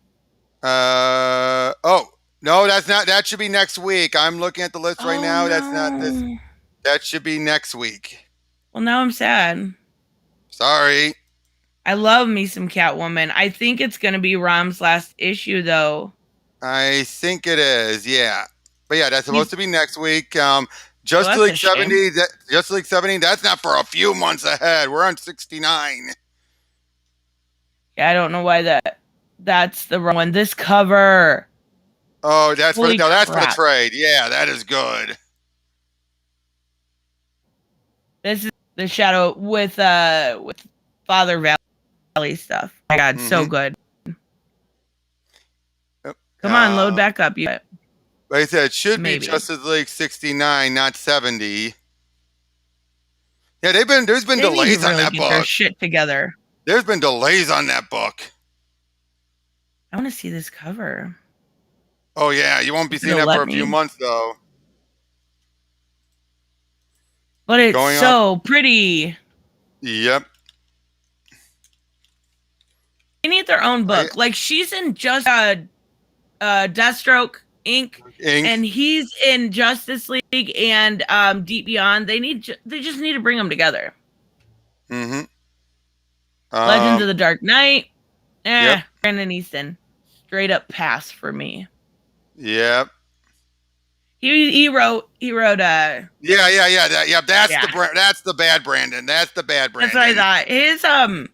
Oh no, that's not. That should be next week. I'm looking at the list right now. No. That's not this. That should be next week. Well, now I'm sad. Sorry. I love me some Catwoman. I think it's gonna be Rom's last issue, though. I think it is. Yeah, but yeah, that's supposed to be next week. that's Just a League shame. 70. Just League 70. That's not for a few months ahead. We're on 69. Yeah, I don't know why that's the wrong one. This cover. Oh, that's Holy that's for the crap. trade. Yeah, that is good. This is the shadow with Father Valley stuff. My God, so good. Come on, load back up. You. Like I said, it should Maybe. be Justice League 69, not 70. Yeah, there's been They need delays to on really that get their book. shit together. There's been delays on that book. I want to see this cover. Oh yeah, you won't be seeing that for a few months though. But it's so pretty. Yep. They need their own book. Like she's in just Deathstroke Inc. and he's in Justice League and Deep Beyond. They just need to bring them together. Mm-hmm. Legends of the Dark Knight. Yep. Brandon Easton. Straight up pass for me. Yep. He wrote Yeah. That's the bad Brandon. That's the bad Brandon. That's what I thought.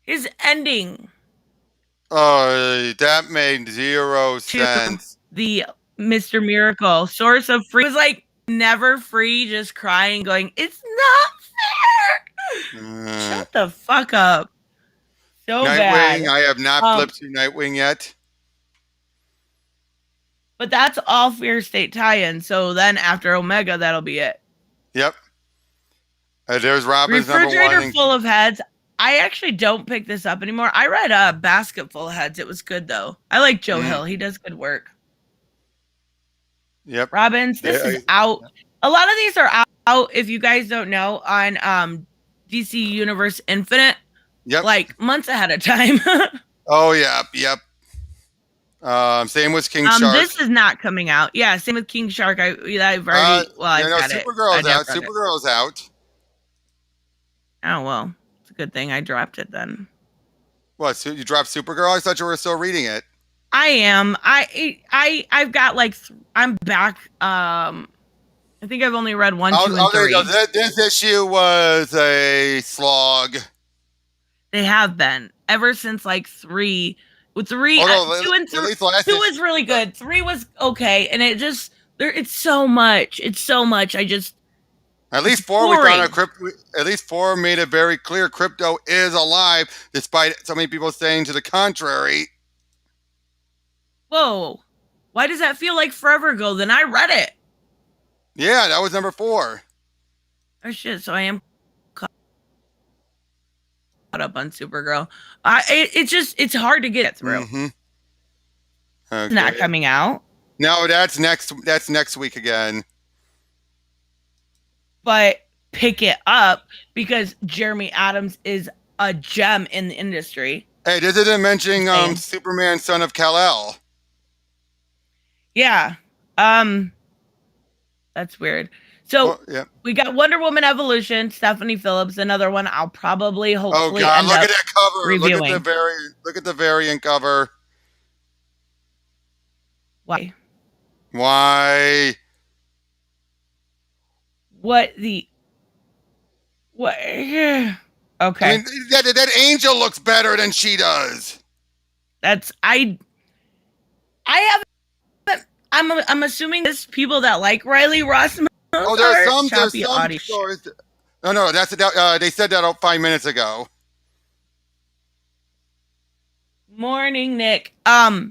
His ending. Oh, that made zero sense. The Mr. Miracle source of free was like never free, just crying, going, "It's not fair." Shut the fuck up. So bad. Nightwing. I have not flipped through Nightwing yet. But that's all Fear State tie-in. So then after Omega, that'll be it. Yep. There's Robin's Refrigerator number 1. Full of Heads. I actually don't pick this up anymore. I read Basket Full of Heads. It was good though. I like Joe Hill. He does good work. Yep. Robbins, this is out. A lot of these are out, if you guys don't know, on DC Universe Infinite. Yep. Like months ahead of time. Oh, yep. Same with King Shark. This is not coming out. Yeah, same with King Shark. I've already. I've got Supergirl's it. out. Supergirl's out. Oh well, it's a good thing I dropped it then. What? So you dropped Supergirl? I thought you were still reading it. I am. I've got like I'm back. I think I've only read 1, 2, and 3. This issue was a slog. They have been ever since like 3. With 3, 2 and 3, 2 was really good. 3 was okay, and it's so much. It's so much. At least 4 we found at least 4 made it very clear crypto is alive, despite so many people saying to the contrary. Whoa, why does that feel like forever ago? Then I read it. Yeah, that was number 4. Oh shit! So I am caught up on Supergirl. It's hard to get through. Mm-hmm. Okay. It's not coming out. No, that's next week again. But pick it up because Jeremy Adams is a gem in the industry. Hey, this isn't mentioning Superman, son of Kal-El. Yeah. That's weird. So we got Wonder Woman Evolution, Stephanie Phillips, another one I'll probably hopefully look at that cover. reviewing. Look at the variant cover. Why? What the What? Okay. I mean, that angel looks better than she does. That's I haven't. I'm assuming this people that like Riley Rossmo's Oh, art. there's Choppy some audio. stories. No, that's they said that 5 minutes ago. Morning, Nick. I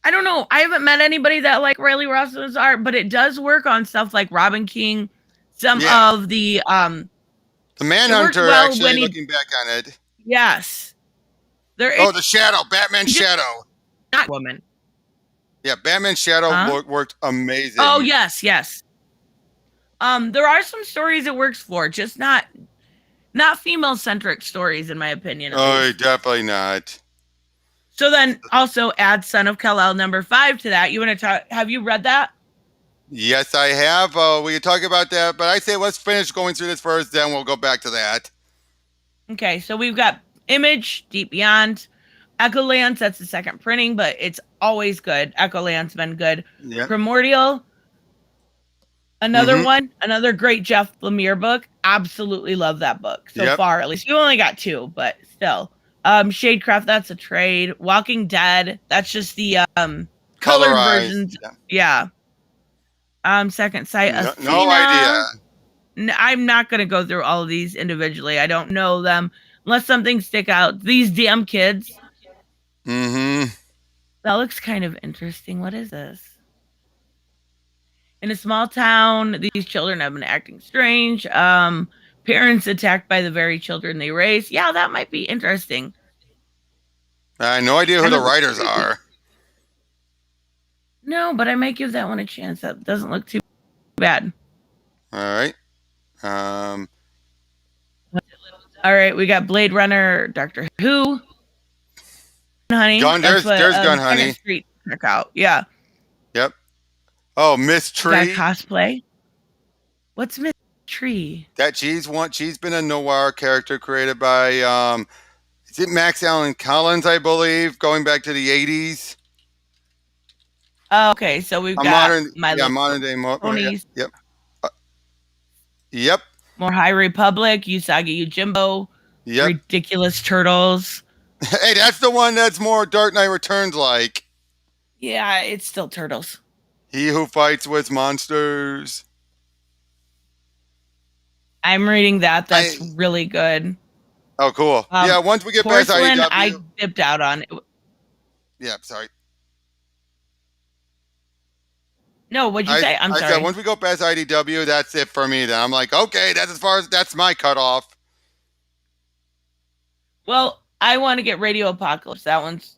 don't know. I haven't met anybody that like Riley Rossmo's art, but it does work on stuff like Robin King. Some Yeah. of the The it worked Manhunter, well actually, when he. looking back on it. Yes, there is Oh, the Shadow, Batman Shadow. not woman. Yeah, Batman Shadow Huh? worked amazing. Oh yes. There are some stories it works for, just not female centric stories, in my opinion. At Oh, least. definitely not. So then also add Son of Kal-El #5 to that. You want to talk? Have you read that? Yes, I have. We can talk about that, but I say let's finish going through this first, then we'll go back to that. Okay, so we've got Image, Deep Beyond, Echo Lance. That's the second printing, but it's always good. Echo Lance been good. Yep. Primordial, another one, another great Jeff Lemire book. Absolutely love that book so far. At least you only got 2, but still. Shadecraft, that's a trade. Walking Dead, that's just the colored versions. Yeah. Second Sight, Athena. No idea. I'm not going to go through all of these individually. I don't know them unless something stick out. These damn kids. Mm-hmm. That looks kind of interesting. What is this? In a small town, these children have been acting strange. Parents attacked by the very children they raise. Yeah, that might be interesting. I have no idea who the writers are. No, but I might give that one a chance. That doesn't look too bad. All right. All right, we got Blade Runner, Doctor Who, Honey. There's Gun Honey. Street check out. Yeah. Yep. Oh, Miss Tree. Got cosplay. What's Miss Tree? That she's been a noir character created by is it Max Allan Collins, I believe, going back to the 80s. Oh, okay, so we've got modern day ponies. Yep. Yep. More High Republic, Usagi Yojimbo, Ridiculous Turtles. Hey, that's the one that's more Dark Knight Returns like. Yeah, it's still Turtles. He Who Fights with Monsters. I'm reading that. That's really good. Oh, cool. Yeah, once we get past IDW. I dipped out on it. Yeah, sorry. No, what'd you say? I'm sorry. I said once we go past IDW, that's it for me. Then I'm like, okay, that's my cutoff. Well, I want to get Radio Apocalypse. That one's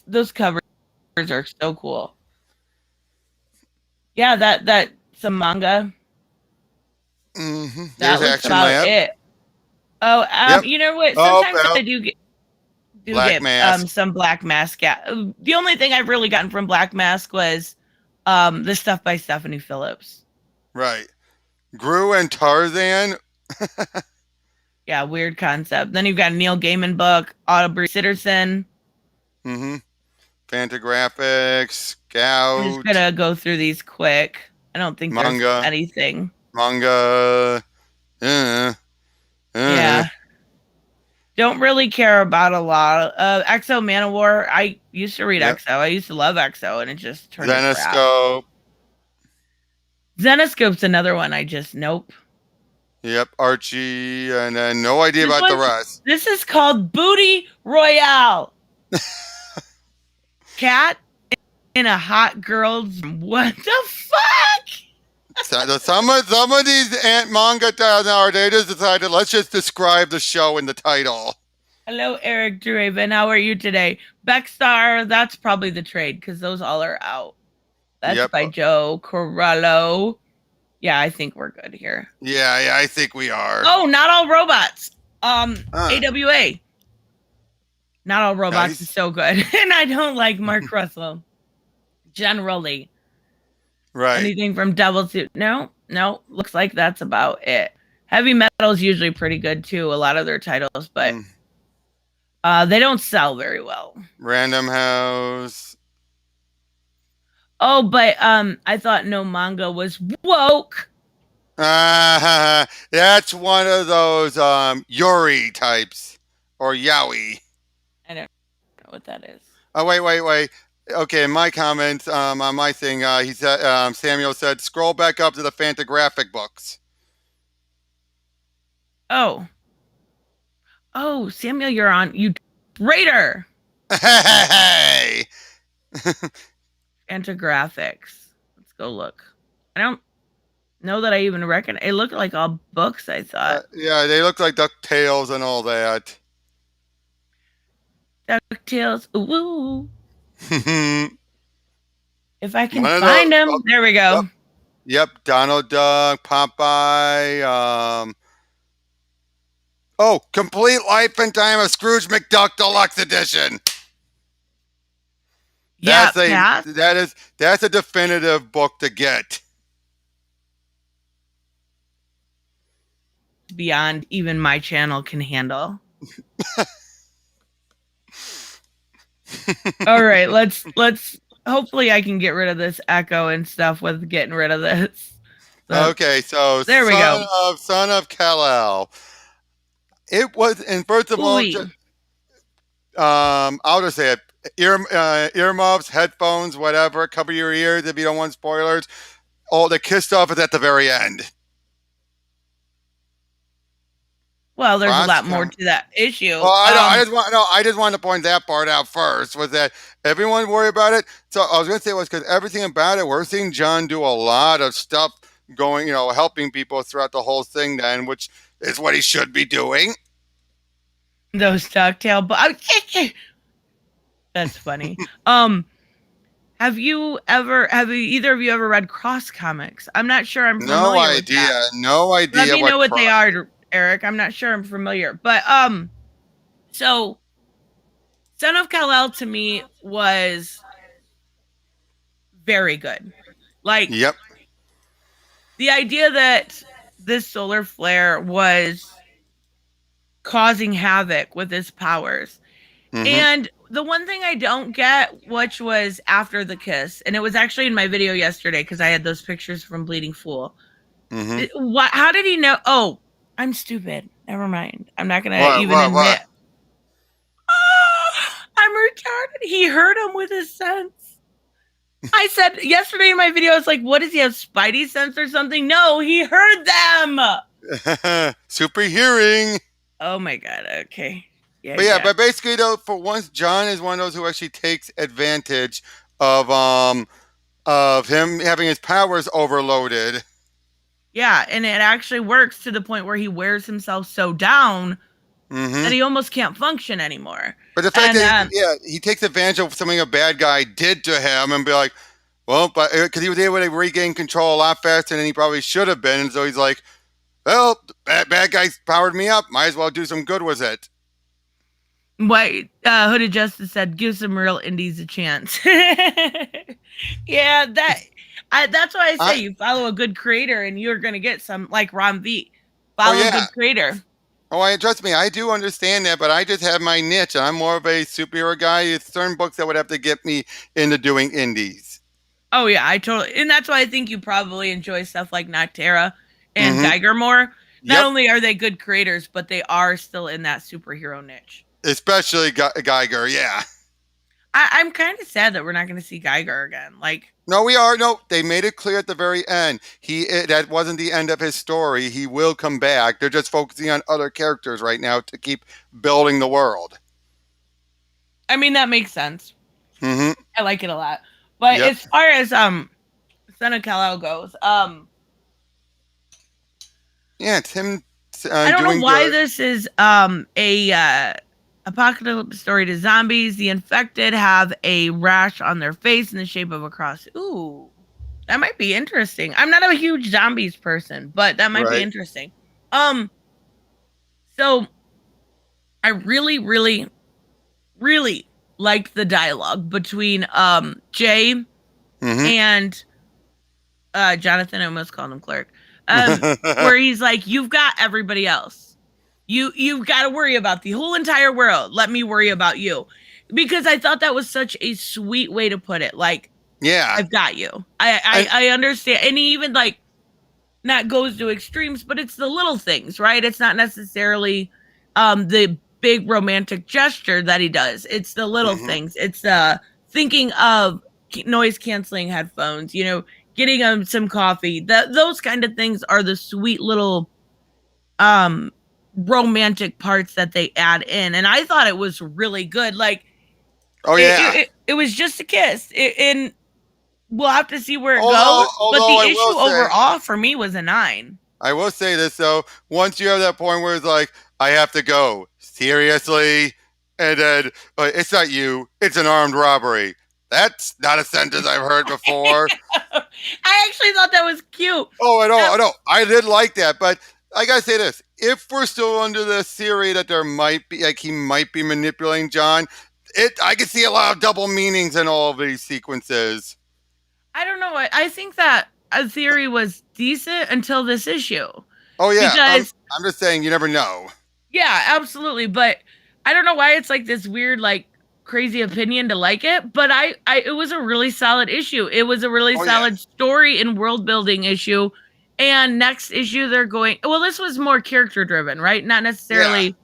those covers are so cool. Yeah, that's some manga. Mm-hmm. That looks about it. Oh, you know what? Sometimes I do get some Black Mask. Yeah. The only thing I've really gotten from Black Mask was the stuff by Stephanie Phillips. Right. Brew and Tarzan. Yeah, weird concept. Then you've got a Neil Gaiman book, Aubrey Sitterson. Mm-hmm. Fantagraphics, Scout. I'm just gonna go through these quick. I don't think there's anything. Manga. Yeah. Don't really care about a lot. Exo Manowar. I used to read Exo. I used to love Exo, and it just turned out crap. Zenoscope's another one. I just nope. Yep, Archie, and then no idea about the rest. This is called Booty Royale. Cat in a hot girl's. What the fuck? Some of these manga nowadays just decided let's just describe the show in the title. Hello, Eric Draven. How are you today? Beckstar, that's probably the trade because those all are out. That's by Joe Corallo. Yeah, I think we're good here. Yeah, I think we are. Oh, Not All Robots. AWA. Not All Robots is so good. And I don't like Mark Russell. Generally. Right. Anything from Devil Suit? No. Looks like that's about it. Heavy Metal's usually pretty good too, a lot of their titles, but they don't sell very well. Random House. Oh, but I thought no manga was woke. That's one of those Yuri types or Yowie. I don't know what that is. Oh wait. Okay, in my comments on my thing, he said Samuel said scroll back up to the Fantagraphic books. Oh, oh, Samuel, you're on. You traitor. Hey. Fantagraphics. Let's go look. I don't know that I even reckon. It looked like all books. I thought Yeah, they look like DuckTales and all that. Ducktales. Ooh, One if I can of find those. them, there we Yep, go. yep. Donald Duck, Popeye. Oh, Complete Life and Time of Scrooge McDuck Deluxe Edition. Yeah, pass. That's a definitive book to get. Beyond even my channel can handle. All right, let's hopefully I can get rid of this echo and stuff with getting rid of this. So, Okay, so there we go. Son of Kal-El. It was, and first of all, Ooh-wee. I'll just say it: earmuffs, headphones, whatever. Cover your ears if you don't want spoilers. Oh, the kiss stuff is at the very end. Well, there's a lot Last more time. to that issue. Well, I just wanted to point that part out first. Was that everyone worry about it? So I was going to say was because everything about it, we're seeing John do a lot of stuff going, helping people throughout the whole thing. Then, which is what he should be doing. Those ducktail, but that's funny. Have either of you ever read Cross Comics? I'm not sure I'm No familiar with idea. that. No idea. Let me know what they are, Eric. I'm not sure I'm familiar. But so Son of Kal-El to me was very good. Like Yep. the idea that this solar flare was causing havoc with his powers. Mm-hmm. And the one thing I don't get, which was after the kiss, and it was actually in my video yesterday because I had those pictures from Bleeding Fool. Mm-hmm. How did he know? Oh, I'm stupid. Never mind. I'm not gonna What? even What? admit. What? Oh, I'm retarded. He heard him with his sense. I said yesterday in my video, I was like, what does he have? Spidey sense or something? No, he heard them. Super hearing. Oh my god. Okay. Yeah. But yeah, but basically though, for once, John is one of those who actually takes advantage of him having his powers overloaded. Yeah, and it actually works to the point where he wears himself so down Mm-hmm. that he almost can't function anymore. But the fact that he takes advantage of something a bad guy did to him and be like, well, but because he was able to regain control a lot faster than he probably should have been, and so he's like, well, bad guys powered me up. Might as well do some good with it. What Hooded Justice said, give some real indies a chance. Yeah, that's why I say you follow a good creator and you're gonna get some, like Ron V. Follow a good creator. Oh, trust me, I do understand that, but I just have my niche. I'm more of a superhero guy. It's certain books that would have to get me into doing indies. Oh yeah, I totally, and that's why I think you probably enjoy stuff like Noctera and Geiger more. Not only are they good creators, but they are still in that superhero niche. Especially Geiger, yeah. I'm kind of sad that we're not going to see Geiger again. Like, no, we are. No, they made it clear at the very end. That wasn't the end of his story. He will come back. They're just focusing on other characters right now to keep building the world. I mean, that makes sense. Mm-hmm. I like it a lot. But as far as Son of Kal-El goes, yeah, it's him. I don't know why this is a apocalypse story to zombies. The infected have a rash on their face in the shape of a cross. Ooh, that might be interesting. I'm not a huge zombies person, but that might be interesting. So I really, really, really liked the dialogue between Jay and Jonathan. I almost called him Clerk. Where he's like, you've got everybody else. You've got to worry about the whole entire world. Let me worry about you. Because I thought that was such a sweet way to put it. Like, yeah, I've got you. I understand. And he even like, not goes to extremes, but it's the little things, right? It's not necessarily the big romantic gesture that he does. It's the little Hmm. things. It's thinking of noise canceling headphones, getting him some coffee. Those kind of things are the sweet little um romantic parts that they add in, and I thought it was really good. Like Oh it yeah. it was just a kiss. And we'll have to see where it Although, goes, but although the I will issue say, overall for me was a 9. I will say this though. Once you have that point where it's like, I have to go seriously, and then it's not you, it's an armed robbery. That's not a sentence I've heard before. I actually thought that was cute. Oh, I know, Um, I know. I did like that, but I gotta say this: if we're still under the theory that there might be, like, he might be manipulating John, I can see a lot of double meanings in all of these sequences. I don't know. I think that a theory was decent until this issue. Oh yeah, Because, I'm just saying, you never know. yeah, absolutely. But I don't know why it's like this weird, like, crazy opinion to like it. But it was a really solid issue. It was a really Oh yeah, solid story and world building issue. And next issue, they're going, well, this was more character driven, right? Not yeah. necessarily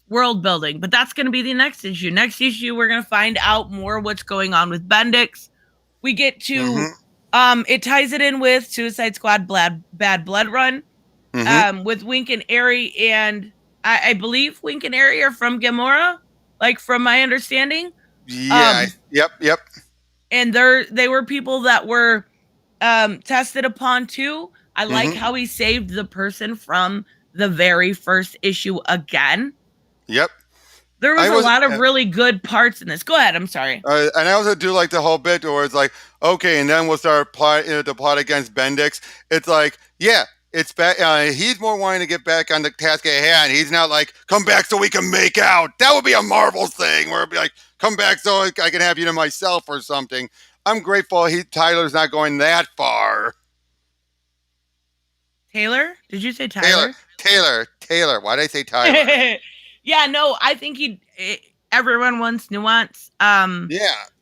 world building, but that's going to be the next issue. Next issue, we're going to find out more what's going on with Bendix. We get to, Mm-hmm. it ties it in with Suicide Squad Bad Blood Run, Mm-hmm. with Wink and Airy, and I believe Wink and Airy are from Gamora, like from my understanding. Yeah. Um, Yep. Yep. and they were people that were tested upon too. I like Mm-hmm. how he saved the person from the very first issue again. Yep. There was I a was. lot of really good parts in this. Go ahead. I'm sorry. And I also do like the whole bit where it's like, okay, and then we'll start plot, the plot against Bendix. It's like, yeah, it's back. He's more wanting to get back on the task at hand. He's not like, come back so we can make out. That would be a Marvel thing where it'd be like, come back so I can have you to myself or something. I'm grateful Tyler's not going that far. Taylor? Did you say Taylor, Tyler? Taylor. Why did I say Tyler? Yeah, no, I think everyone wants nuance. Yeah,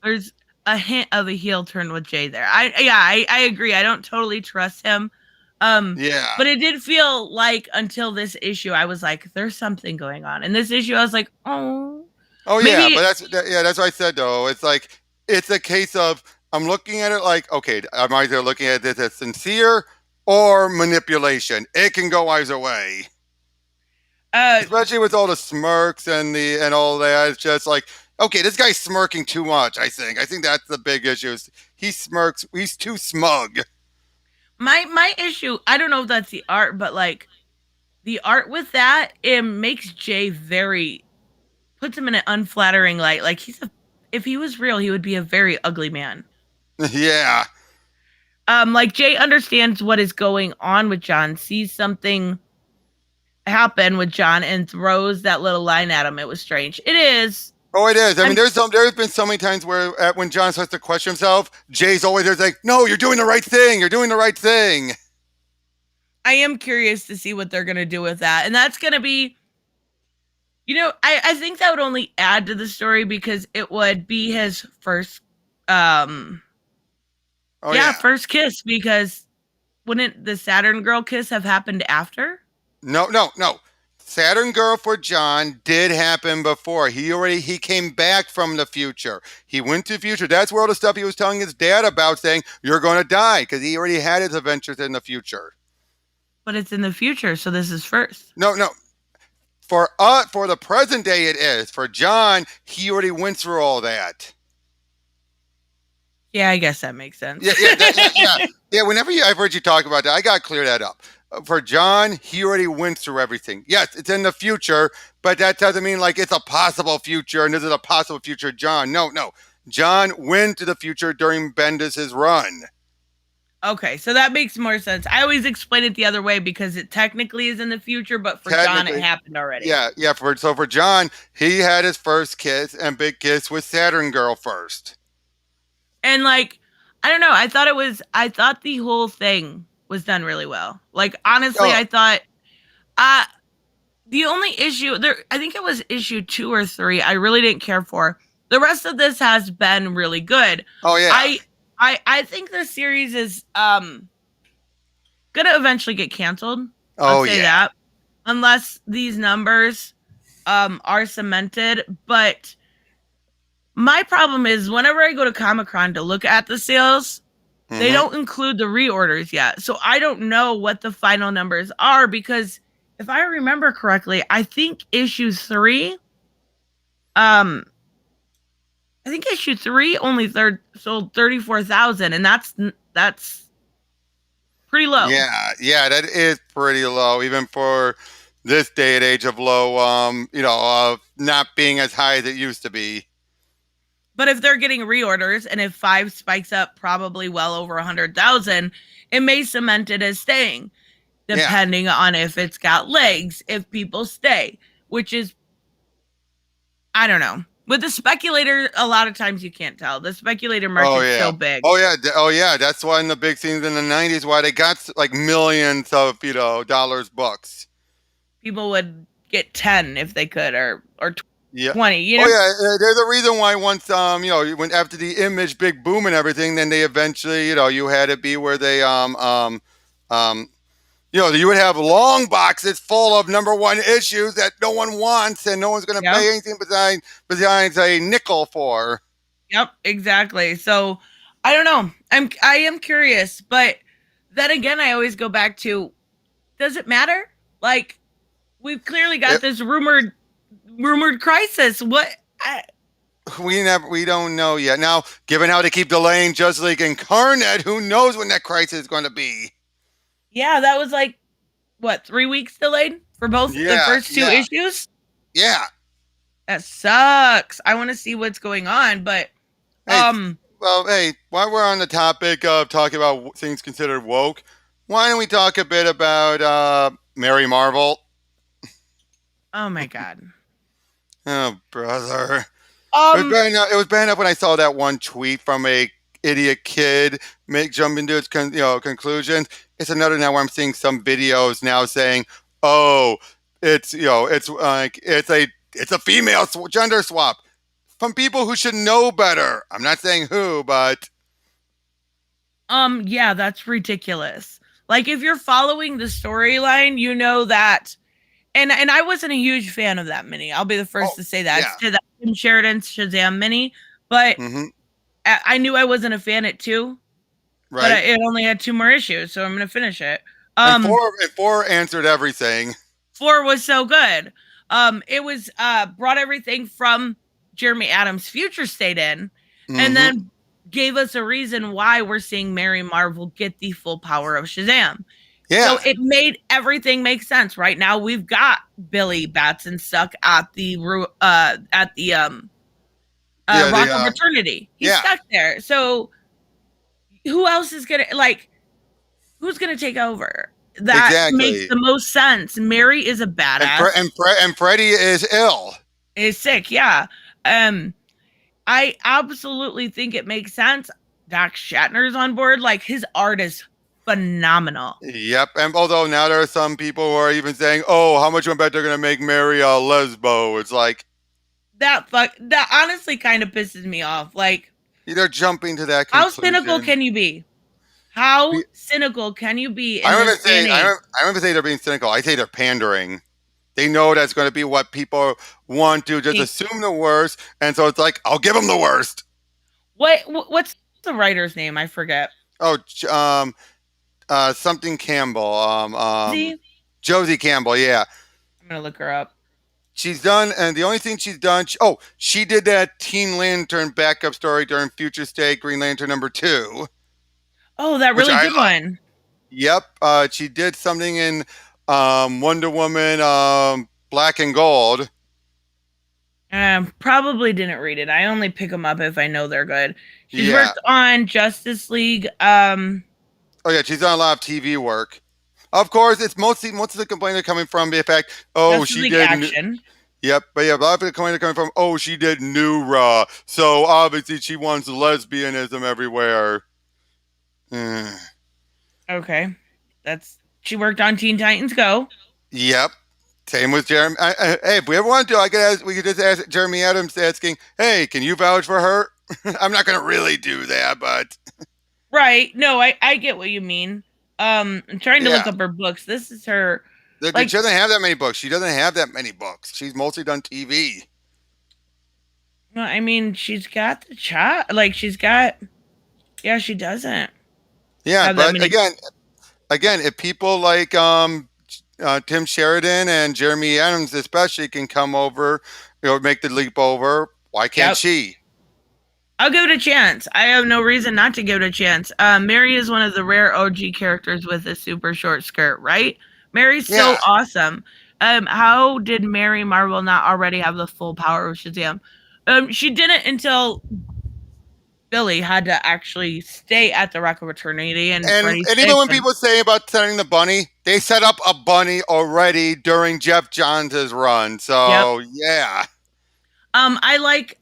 There's a hint of a heel turn with Jay there. I agree. I don't totally trust him. yeah. But it did feel like until this issue, I was like, there's something going on. In this issue, I was like, oh, Oh yeah, but maybe. that's what I said though. It's like it's a case of I'm looking at it like, okay, I'm either looking at this as sincere or manipulation. It can go either way. Uh, Especially with all the smirks and all that. It's just like, okay, this guy's smirking too much, I think that's the big issue. He smirks, he's too smug. my issue, I don't know if that's the art, but like the art with that, it makes Jay very puts him in an unflattering light. Like if he was real, he would be a very ugly man. Yeah. Like Jay understands what is going on with John, sees something happen with John, and throws that little line at him. It was strange. It is. Oh, it is. I mean, I'm there's been so many times where when John starts to question himself, Jay's always there's like, no, you're doing the right thing. You're doing the right thing. I am curious to see what they're gonna do with that. And that's gonna be, I think that would only add to the story because it would be his first Oh yeah, yeah. first kiss, because wouldn't the Saturn girl kiss have happened after? No. Saturn Girl for John did happen before. He came back from the future. He went to the future. That's where all the stuff he was telling his dad about, saying you're going to die, because he already had his adventures in the future. But it's in the future, so this is first. No. For the present day, it is. For John, he already went through all that. Yeah, I guess that makes sense. Yeah. Whenever I've heard you talk about that, I got to clear that up. For John, he already went through everything. Yes, it's in the future, but that doesn't mean like it's a possible future and this is a possible future John. No. John went to the future during Bendis' run. Okay, so that makes more sense. I always explain it the other way because it technically is in the future, but for John, it happened already. Yeah. For John, he had his first kiss and big kiss with Saturn Girl first. And like, I don't know. I thought the whole thing was done really well. Like, honestly, Oh. I thought, the only issue there, I think it was issue 2 or 3, I really didn't care for. The rest of this has been really good. Oh yeah. I think the series is, gonna gonna eventually get canceled. I'll Oh say yeah. that, unless these numbers are cemented. But my problem is whenever I go to Comic-Con to look at the sales, they Hmm. don't include the reorders yet. So I don't know what the final numbers are because if I remember correctly, I think issue 3 um I think issue 3 only sold 34,000 and that's pretty low. Yeah, that is pretty low, even for this day and age of low, not being as high as it used to be. But if they're getting reorders and if 5 spikes up probably well over 100,000, it may cement it as staying Yeah. depending on if it's got legs, if people stay, which is I don't know. With the speculator, a lot of times you can't tell. The speculator Oh market's yeah. so big. Oh yeah. That's why in the big scenes in the '90s, why they got like millions of dollars, bucks. People would get 10 if they could or Yeah. 20, you Oh know? yeah. There's a reason why once when after the Image big boom and everything, then they eventually you had it be where they um you would have long boxes full of #1 issues that no one wants and no one's going to Yep. pay anything besides a nickel for. Yep, exactly. So I don't know. I am curious, but then again I always go back to does it matter? Like we've clearly got It, this rumored crisis. What we don't know yet. Now, given how they keep delaying Justice League Incarnate, who knows when that crisis is going to be? Yeah, that was like what, 3 weeks delayed for both the first 2 issues? Yeah. That sucks. I want to see what's going on, but Hey, well, hey, while we're on the topic of talking about things considered woke, why don't we talk a bit about Mary Marvel? oh my god. Oh, brother. It was bad enough when I saw that one tweet from a idiot kid jump into its conclusions. It's another now where I'm seeing some videos now saying, "Oh, it's it's like it's a female gender swap," from people who should know better. I'm not saying who, but Yeah, that's ridiculous. Like if you're following the storyline, you know that and I wasn't a huge fan of that mini. I'll be the first to say that. Yeah. To that Tim Sheridan's Shazam mini, but I knew I wasn't a fan at 2, right. but it only had 2 more issues, so I'm going to finish it. And four answered everything. 4 was so good. It was brought everything from Jeremy Adams' future state in, and then gave us a reason why we're seeing Mary Marvel get the full power of Shazam. Yeah. So it made everything make sense. Right now, we've got Billy Batson stuck at the Rock of Eternity. He's stuck there. So who else is gonna who's gonna take over? That makes the most sense. Mary is a badass, and Freddie is ill. Is sick, yeah. I absolutely think it makes sense. Doc Shatner's on board. Like his art is phenomenal. Yep. And although now there are some people who are even saying, "Oh, how much I bet they're gonna make Mary a lesbo?" It's like that honestly kind of pisses me off. Like they're jumping to that conclusion. How cynical can you be? How cynical can you be? I don't even say they're being cynical. I say they're pandering. They know that's going to be what people want to just assume the worst, and so it's like, I'll give them the worst. What's the writer's name? I forget. Oh, something Campbell. Josie Campbell. Yeah. I'm gonna look her up. She's done, and the only thing she's done, she did that Teen Lantern backup story during Future State Green Lantern #2. Oh, that really good one. Yep. She did something in Wonder Woman Black and Gold. Probably didn't read it. I only pick them up if I know they're good. She's worked on Justice League. Oh yeah, she's done a lot of TV work. Of course, it's most of the complaints are coming from the fact, Justice she League did action. Yep, but yeah, a lot of the complaints are coming from, she did New Raw, so obviously she wants lesbianism everywhere. Okay, she worked on Teen Titans Go. Yep, same with Jeremy. Hey, if we ever want to, we could just ask Jeremy Adams asking, "Hey, can you vouch for her?" I'm not going to really do that, but right. No, I get what you mean. I'm trying to Yeah. look up her books. This is her. She Like, doesn't have that many books. She doesn't have that many books. She's mostly done TV. well, I mean, she's got the child. Like, she's got. Yeah, she doesn't Yeah, have that but many. again, if people like Tim Sheridan and Jeremy Adams especially can come over, make the leap over, why can't Yep. she? I'll give it a chance. I have no reason not to give it a chance. Mary is one of the rare OG characters with a super short skirt, right? Mary's so Yeah. awesome. How did Mary Marvel not already have the full power of Shazam? She didn't until Billy had to actually stay at the Rock of Eternity in And 26. even when people say about setting the bunny, they set up a bunny already during Jeff Johns' run. Yep. So yeah. I like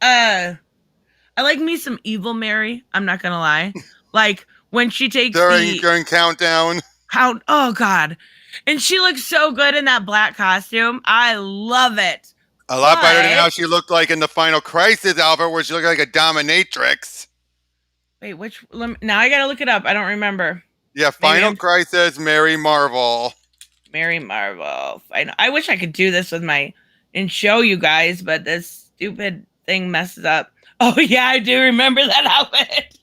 me some evil Mary. I'm not gonna lie. Like when she takes During Countdown. count. Oh God, and she looks so good in that black costume. I love it. A lot better than But how she looked like in the Final Crisis outfit, where she looked like a dominatrix. wait, now I gotta look it up. I don't remember. Yeah, Maybe Final I'm Crisis, Mary Marvel. Mary Marvel. I wish I could do this with and show you guys, but this stupid thing messes up. Oh yeah, I do remember that outfit.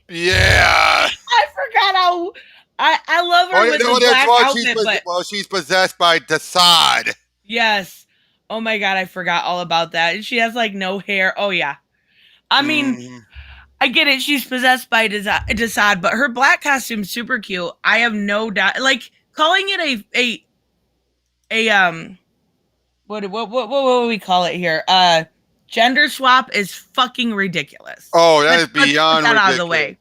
Yeah. I forgot how I love her with the black outfit, but She's possessed by Desaad. yes. Oh my God, I forgot all about that. And she has like no hair. Oh yeah. I mean, I get it. She's possessed by Desaad, but her black costume's super cute. I have no doubt. Like calling it what would we call it here? Gender swap is fucking ridiculous. Oh, that is Let's beyond put that ridiculous. out of the way.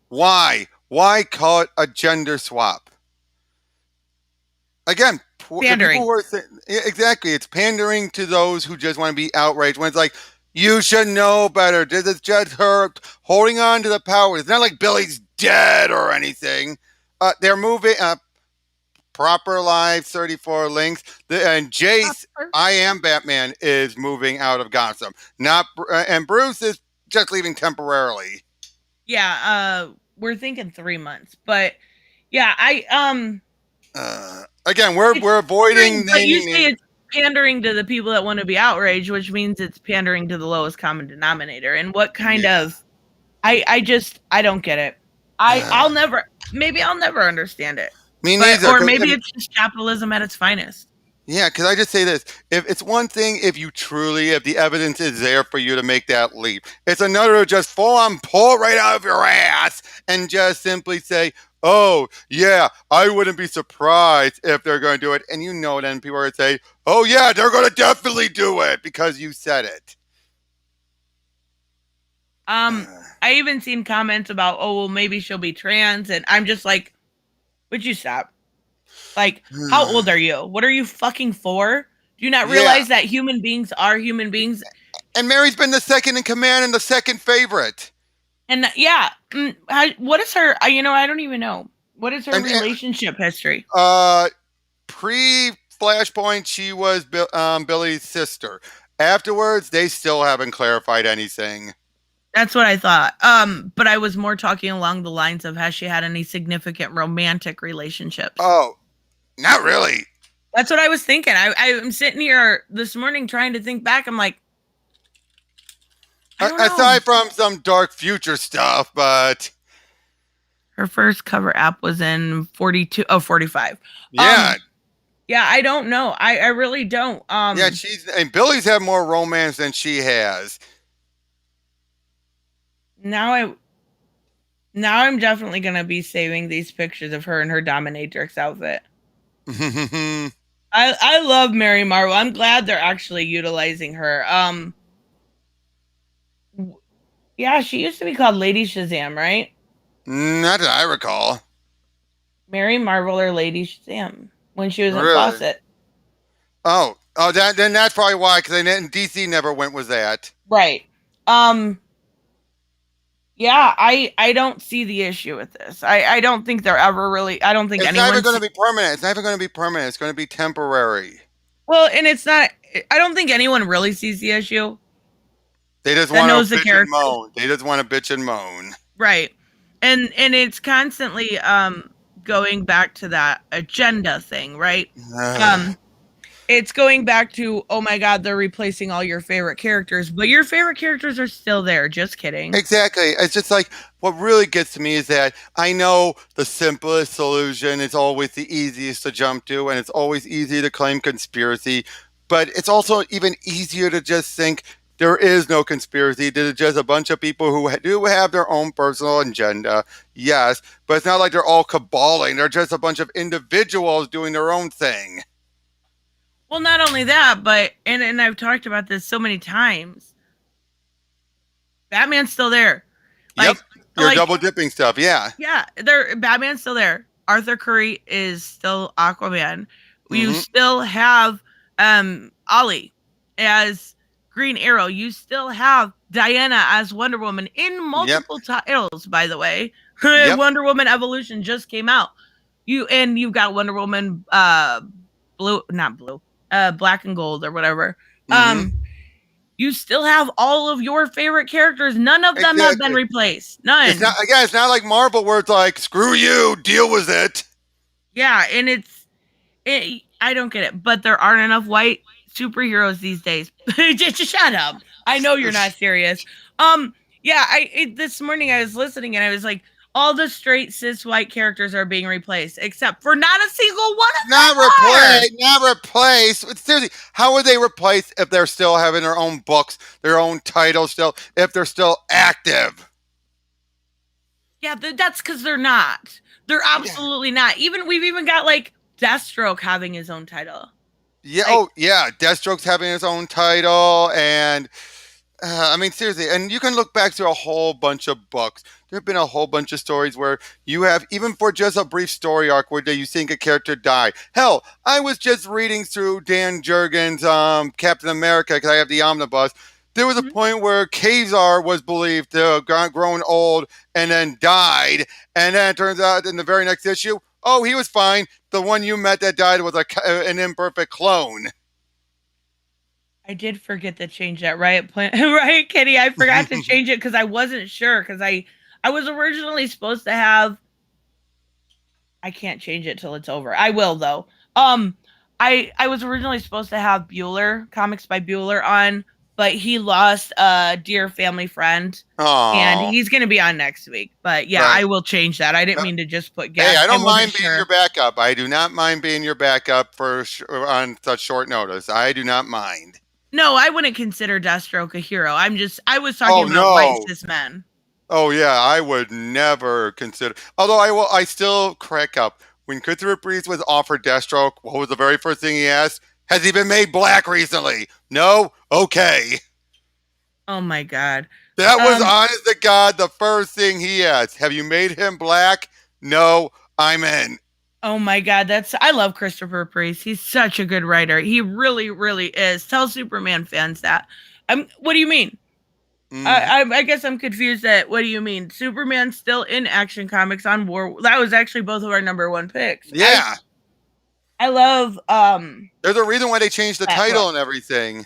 Why? Why call it a gender swap? Again, Pandering. Exactly. It's pandering to those who just want to be outraged. When it's like, you should know better. This is just her holding on to the power. It's not like Billy's dead or anything. They're moving. Proper Lives, 34 links. And Jace, I Am Batman, is moving out of Gotham. And Bruce is just leaving temporarily. Yeah, we're thinking 3 months, but yeah, again, we're avoiding. But you say it's pandering to the people that want to be outraged, which means it's pandering to the lowest common denominator. And what kind of? I don't get it. I'll never understand it. Me neither. Or maybe it's just capitalism at its finest. Yeah, because I just say this. If it's one thing, if the evidence is there for you to make that leap. It's another to just full on pull right out of your ass and just simply say, oh, yeah, I wouldn't be surprised if they're going to do it. And then people are going to say, oh, yeah, they're going to definitely do it because you said it. I even seen comments about, oh, well, maybe she'll be trans. And I'm just like, would you stop? Like, how old are you? What are you fucking for? Do you not realize that human beings are human beings? And Mary's been the second in command and the second favorite. And what is her? I don't even know. What is her relationship history? Pre-Flashpoint, she was Billy's sister. Afterwards, they still haven't clarified anything. That's what I thought. But I was more talking along the lines of, has she had any significant romantic relationships? Oh, not really. That's what I was thinking. I'm sitting here this morning trying to think back. I'm like, aside from some dark future stuff, but her first cover app was in 45. Yeah. Yeah, I don't know. I really don't. Yeah, Billy's had more romance than she has. Now I'm definitely gonna be saving these pictures of her in her dominatrix outfit. I love Mary Marvel. I'm glad they're actually utilizing her. Yeah, she used to be called Lady Shazam, right? Not that I recall. Mary Marvel or Lady Shazam when she was in Fawcett. Oh, then that's probably why, because DC never went with that. Right. Yeah, I don't see the issue with this. I don't think they're ever really. I don't think it's anyone's never going to be permanent. It's never going to be permanent. It's going to be temporary. Well, and it's not. I don't think anyone really sees the issue. They just want to bitch and moan. They just want to bitch and moan. Right, and it's constantly going back to that agenda thing, right? Um, it's going back to, oh my god, they're replacing all your favorite characters, but your favorite characters are still there. Just kidding. Exactly. It's just like what really gets to me is that I know the simplest solution is always the easiest to jump to, and it's always easy to claim conspiracy. But it's also even easier to just think there is no conspiracy. There's just a bunch of people who do have their own personal agenda. Yes, but it's not like they're all caballing. They're just a bunch of individuals doing their own thing. Well, not only that, but and I've talked about this so many times. Batman's still there. Yep. Like Your like double dipping stuff. Yeah. yeah, Batman's still there. Arthur Curry is still Aquaman. You Hmm. still have Ollie as Green Arrow. You still have Diana as Wonder Woman in Yep. multiple titles, by the way. Yep. Wonder Woman Evolution just came out. You've got Wonder Woman blue, not blue, black and gold or whatever. Hmm. You still have all of your favorite characters. None of them have been Exactly. replaced. None. It's not again. It's not like Marvel where it's like screw you, deal with it. Yeah, and I don't get it, but there aren't enough white superheroes these days. Just shut up. I know you're not serious. Yeah, this morning I was listening and I was like, all the straight cis white characters are being replaced, except for not a single one of Not them are. replace, not replace. Seriously, how would they replace if they're still having their own books, their own titles, still if they're still active? Yeah, that's because they're not. They're Yeah. absolutely not. We've even got like Deathstroke having his own title. Yeah. Like, Oh, yeah. Deathstroke's having his own title, and I mean, seriously, and you can look back to a whole bunch of books. There have been a whole bunch of stories where you have, even for just a brief story arc, where you think a character died. Hell, I was just reading through Dan Jurgens' Captain America because I have the omnibus. There was a mhm. point where Kazar was believed to have grown old and then died, and then it turns out in the very next issue, oh, he was fine. The one you met that died was an imperfect clone. I did forget to change that riot plan, right, Kitty? I forgot to change it because I wasn't sure because I was originally supposed to have. I can't change it till it's over. I will though. I was originally supposed to have Bueller comics by Bueller on, but he lost a dear family friend, and Oh, he's gonna be on next week. But yeah, right. I will change that. I didn't mean to just put Hey, guest. I I don't wasn't mind being sure. your backup. I do not mind being your backup on such short notice. I do not mind. No, I wouldn't consider Deathstroke a hero. I was talking Oh about white no. cis men. Oh yeah, I would never consider. Although I will, I still crack up when Christopher Priest was offered Deathstroke. What was the very first thing he asked? Has he been made black recently? No. Okay. Oh my god. That was Um, honest to God the first thing he asked. Have you made him black? No. I'm in. Oh my god, I love Christopher Priest. He's such a good writer. He really, really is. Tell Superman fans that. What do you mean? Mm, I guess I'm confused at what do you mean? Superman's still in Action Comics on War. That was actually both of our number one picks. yeah. I love There's a reason why they changed the that title book. and everything.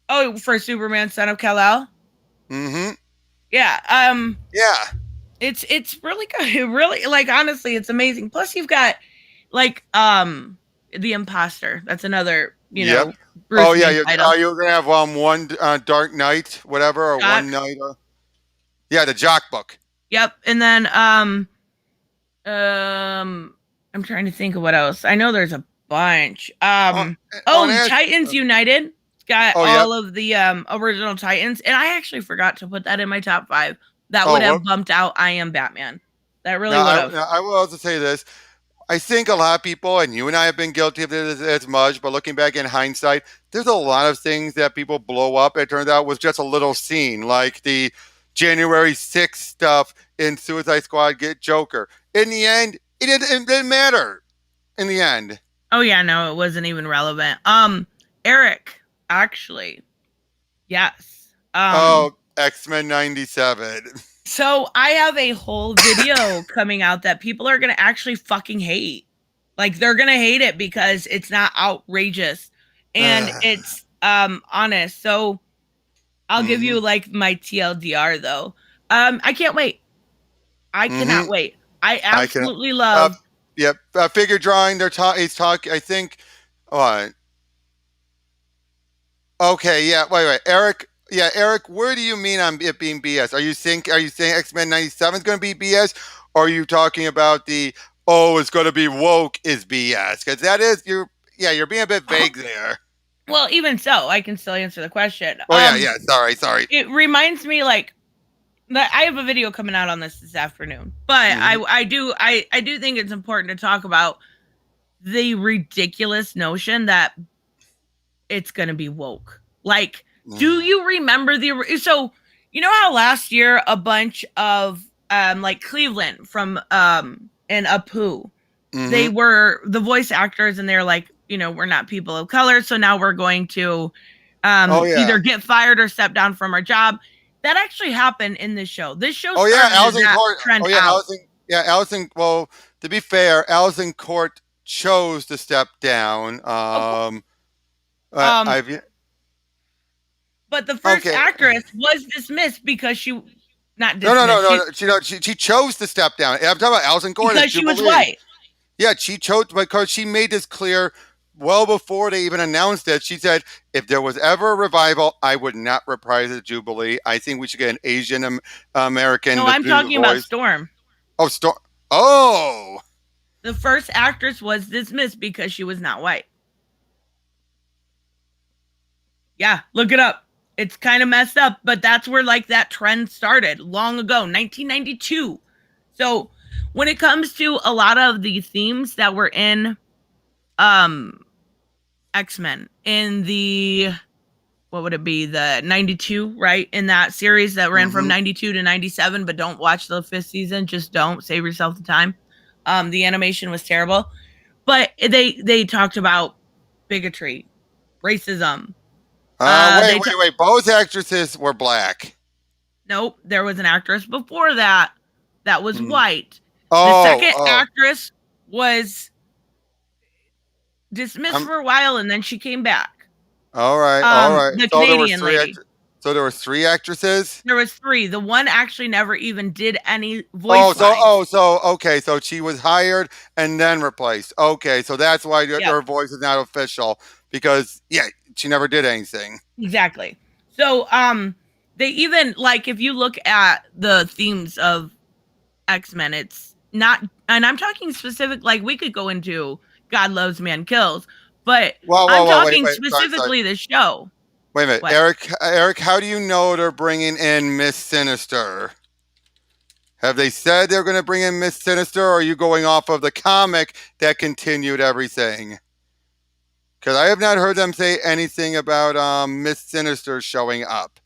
Oh, for Superman, Son of Kal-El. Mm-hmm. Yeah. Yeah. It's really good. It really, like, honestly, it's amazing. Plus, you've got like the Imposter. That's another Yep. Bruce Oh yeah. Wayne title. You're gonna have one Dark Knight, whatever, or Jock. one night. Yeah, the Jock book. Yep. And then I'm trying to think of what else. I know there's a bunch. Oh, on Ash- Titans United. It's got oh yep. all of the original Titans, and I actually forgot to put that in my top 5. That would Oh have well. bumped out I Am Batman. That really Now would have. I will also say this. I think a lot of people, and you and I have been guilty of this as much, but looking back in hindsight, there's a lot of things that people blow up. It turns out was just a little scene, like the January 6th stuff in Suicide Squad get Joker. In the end, it didn't matter. In the end. Oh yeah, no, it wasn't even relevant. Eric, actually, yes. Oh, X-Men 97. So I have a whole video coming out that people are gonna actually fucking hate. Like, they're gonna hate it because it's not outrageous and it's honest. So I'll give Mm-hmm. you like my TLDR though. I can't wait. I Mm-hmm. cannot wait. I I can. absolutely love Yep. Figure drawing. He's talking. I think. Oh, okay. Yeah. Wait. Eric. Yeah, Eric. Where do you mean on it being BS? Are you saying X-Men '97 is going to be BS, or are you talking about the it's going to be woke is BS? Because that is you're being a bit vague there. Well, even so, I can still answer the question. Oh yeah. Sorry. It reminds me like that I have a video coming out on this afternoon, but Mhm. I do think it's important to talk about the ridiculous notion that it's going to be woke. Like, do you remember so you know how last year a bunch of like Cleveland from and Apu, they Mhm. were the voice actors and they're like, we're not people of color, so now we're going to Oh yeah. either get fired or step down from our job. That actually happened in this show. This show Oh yeah. started as Allison that Court. trend Oh yeah. out. Allison. Yeah. Allison. Well, to be fair, Allison Court chose to step down. Of course. Um, I've but the first okay. actress was dismissed because she not No, no, no, dismissed. no, no. She chose to step down. I'm talking about Allison Court as Because she was Jubilee. white. Yeah, she chose because she made this clear well before they even announced it. She said, if there was ever a revival, I would not reprise the Jubilee. I think we should get an Asian American No, to I'm do the talking about voice. Storm. Oh, Oh, The first actress was dismissed because she was not white. Yeah, look it up. It's kind of messed up, but that's where like that trend started long ago, 1992. So when it comes to a lot of the themes that were in um X-Men in the what would it be, the 92, right, in that series that ran from 92 to 97, but don't watch the 5th season, just don't, save yourself the time. The animation was terrible, but they talked about bigotry, racism. wait. Both actresses were black. Nope, there was an actress before that that was Mhm. white. The Oh, second oh. actress was dismissed for a while and then she came back. All right. The So there was Canadian lady. So there was 3 actresses. There was 3. The one actually never even did any voice lines. Okay, so she was hired and then replaced. Okay, so that's why Yep. her voice is not official because she never did anything. Exactly. So they even like if you look at the themes of X-Men, it's not, and I'm talking specific, like we could go into God Loves Man Kills, but I'm talking wait. specifically the show. Wait a minute, What? Eric, how do you know they're bringing in Miss Sinister? Have they said they're going to bring in Miss Sinister, or are you going off of the comic that continued everything? Because I have not heard them say anything about Miss Sinister showing up.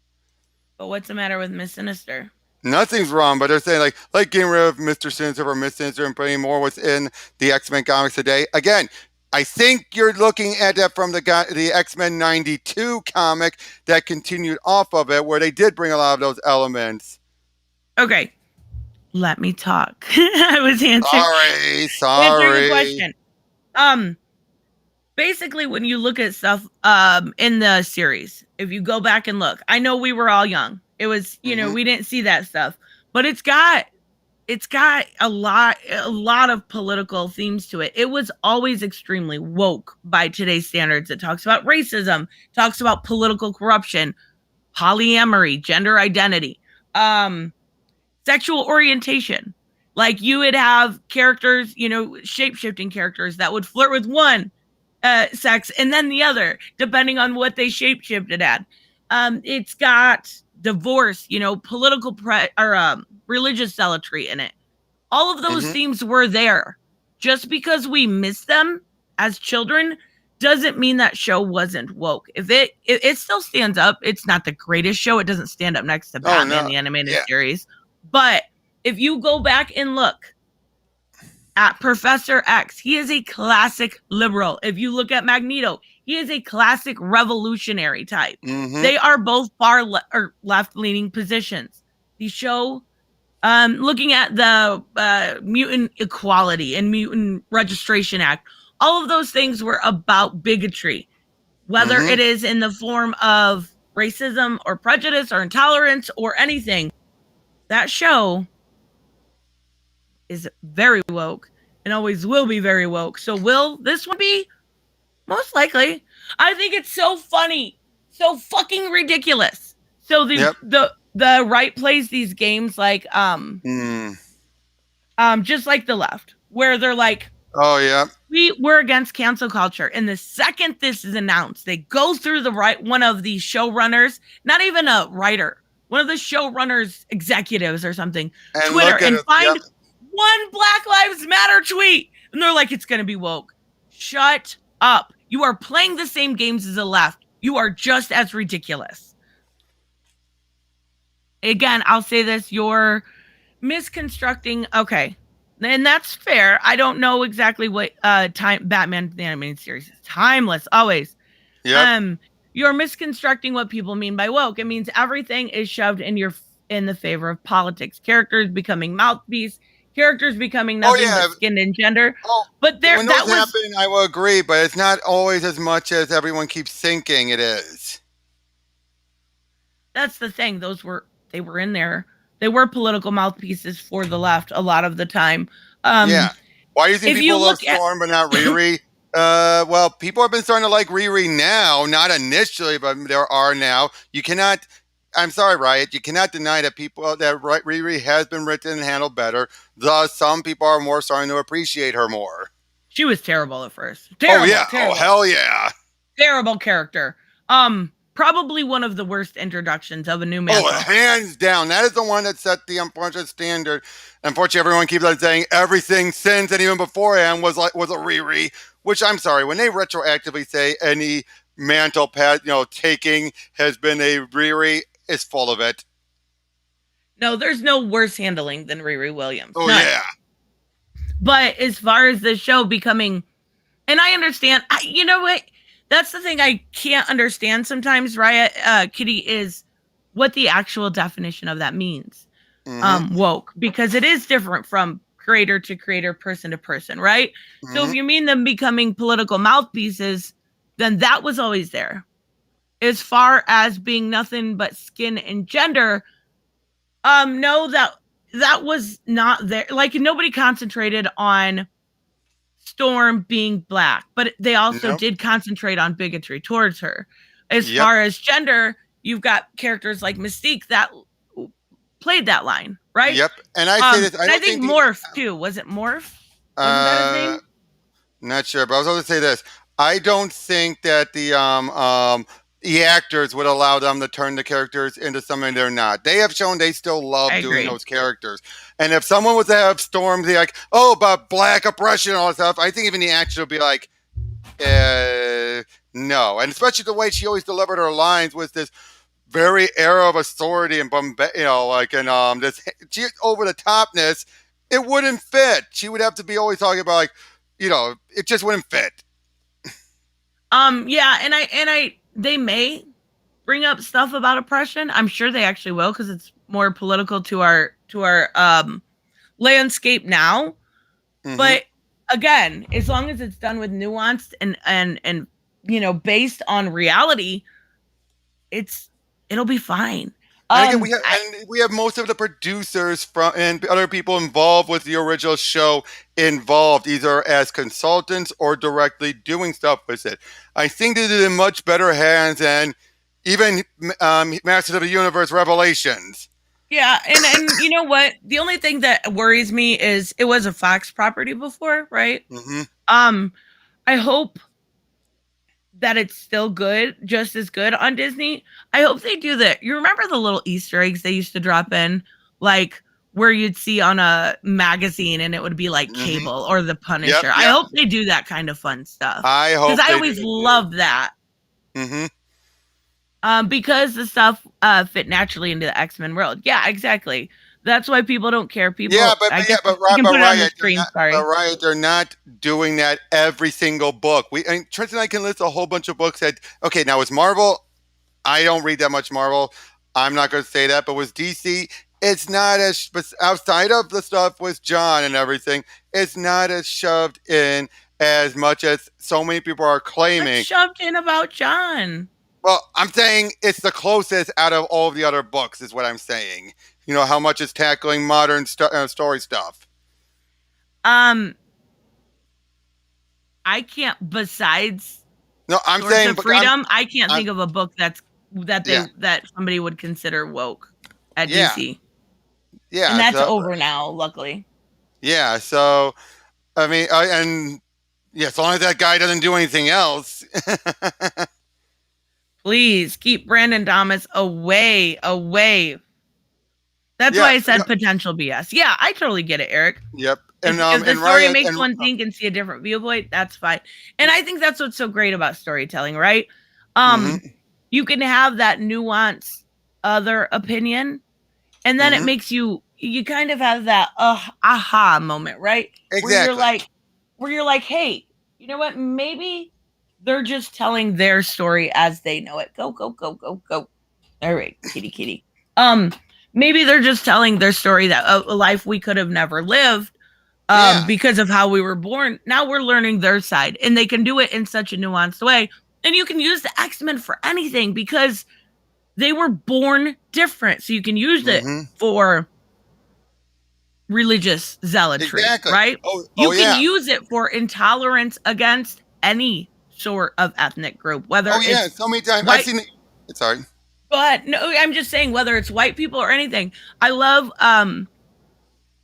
But what's the matter with Miss Sinister? Nothing's wrong, but they're saying like getting rid of Mr. Sinister or Miss Sinister and putting more within the X-Men comics today. Again, I think you're looking at that from the X-Men 92 comic that continued off of it, where they did bring a lot of those elements. Okay, let me talk. I was answering. Sorry. Answering the question. Basically, when you look at stuff in the series, if you go back and look, I know we were all young. It was, we didn't see that stuff, but it's got a lot of political themes to it. It was always extremely woke by today's standards. It talks about racism, talks about political corruption, polyamory, gender identity, sexual orientation. Like you would have characters, shape-shifting characters that would flirt with one sex and then the other, depending on what they shape-shifted at. It's got divorce, political or religious zealotry in it. All of those themes were there. Just because we missed them as children doesn't mean that show wasn't woke. If it still stands up, it's not the greatest show. It doesn't stand up next to Batman, the animated series. But if you go back and look at Professor X, he is a classic liberal. If you look at Magneto, he is a classic revolutionary type. They are both far left-leaning positions. The show, looking at the Mutant Equality and Mutant Registration Act, all of those things were about bigotry, whether it is in the form of racism or prejudice or intolerance or anything. That show is very woke. and always will be very woke. So will this one be? Most likely. I think it's so funny, so fucking ridiculous. So Yep. the right plays these games like Mm. just like the left, where they're like, Oh yeah. we're against cancel culture. And the second this is announced, they go through the right one of the showrunners, not even a writer, one of the showrunners executives or something, And Twitter, look at and it. find Yep. one Black Lives Matter tweet. And they're like, it's gonna be woke. Shut up. You are playing the same games as the left. You are just as ridiculous. Again, I'll say this, you're misconstructing. Okay, and that's fair. I don't know exactly what time Batman the animated series is. Timeless, always. Yep. You're misconstructing what people mean by woke. It means everything is shoved in the favor of politics. Characters becoming mouthpiece, characters becoming Oh nothing yeah. but skin and gender. Oh, But when those happen, I will agree, but it's not always as much as everyone keeps thinking it is. that's the thing. They were in there. They were political mouthpieces for the left a lot of the time. Yeah. Why do you think if people you love look at Storm but not Riri? Well, people have been starting to like Riri now, not initially, but there are now. You cannot. I'm sorry, Riot. You cannot deny that Riri has been written and handled better. Thus, some people are more starting to appreciate her more. she was terrible at first. Terrible, Oh yeah. terrible, Oh hell yeah. terrible character. Probably one of the worst introductions of a new mantle. Oh, hands down. That is the one that set the unfortunate standard. Unfortunately, everyone keeps on saying everything since and even beforehand was a Riri. Which I'm sorry, when they retroactively say any mantle taking has been a Riri, is full of it. No, there's no worse handling than Riri Williams. Oh None. yeah. But as far as the show becoming, and I understand, you know what? That's the thing I can't understand sometimes, Riot Kitty, is what the actual definition of that means. Woke, because it is different from creator to creator, person to person, right? So if you mean them becoming political mouthpieces, then that was always there. As far as being nothing but skin and gender, no, that was not there. Like nobody concentrated on Storm being black, but they also did concentrate on bigotry towards her. As far as gender, you've got characters like Mystique that played that line, right? Yep. And I say this, I think Morph too. Was it Morph? Wasn't that his name? Not sure, but I was going to say this. I don't think that the actors would allow them to turn the characters into something they're not. They have shown they still love doing those characters. And if someone was to have Storm be like, oh, about black oppression and all that stuff, I think even the actor would be like, no. And especially the way she always delivered her lines was this very air of authority and this over the topness. It wouldn't fit. She would have to be always talking about it just wouldn't fit. Yeah, and they may bring up stuff about oppression. I'm sure they actually will because it's more political to our landscape now. But again, as long as it's done with nuance and based on reality, it'll be fine. And again, we have most of the producers and other people involved with the original show involved, either as consultants or directly doing stuff with it. I think they did in much better hands than even Masters of the Universe Revelations. Yeah, and you know what? The only thing that worries me is it was a Fox property before, right? I hope that it's still good, just as good on Disney. I hope they do that. You remember the little Easter eggs they used to drop in, like where you'd see on a magazine and it would be like Cable or The Punisher. Yep. I hope they do that kind of fun stuff. I hope, because I always loved that. Because the stuff fit naturally into the X-Men world. Yeah, exactly. That's why people don't care. People, Riot, they're not doing that every single book. Trent and I can list a whole bunch of books that. Okay, now it's Marvel. I don't read that much Marvel. I'm not going to say that, but with DC, it's not as outside of the stuff with John and everything. It's not as shoved in as much as so many people are claiming. What's shoved in about John? Well, I'm saying it's the closest out of all of the other books, is what I'm saying. You know, how much is tackling modern story stuff. I can't. Besides No, I'm Swords saying, of but Freedom, I can't I'm think of a book yeah, that somebody would consider woke at yeah, DC, and yeah. that's So over now. Luckily, yeah, so I mean, and yeah, as long as that guy doesn't do anything else. please keep Brandon Thomas away, away. That's why Yeah, I no, said potential BS. Yeah, I totally get it, Eric. yep, If the and story Riot makes and one think and see a different viewpoint, that's fine. And I think that's what's so great about storytelling, right? Um, mm-hmm, you can have that nuanced other opinion, and then it mm-hmm, makes you kind of have that aha moment, right? Where you're exactly. like hey, you know what? Maybe they're just telling their story as they know it. Go, go, go, go, go. All right, kitty, kitty. Um, maybe they're just telling their story that a life we could have never lived Yeah, because of how we were born. Now we're learning their side, and they can do it in such a nuanced way. And you can use the X-Men for anything because they were born different. So you can use it mm-hmm, for religious zealotry, exactly. right? Oh You can yeah, use it for intolerance against any sort of ethnic group, whether oh yeah. it's So many times I've white. seen it. Sorry. But no, I'm just saying whether it's white people or anything. I love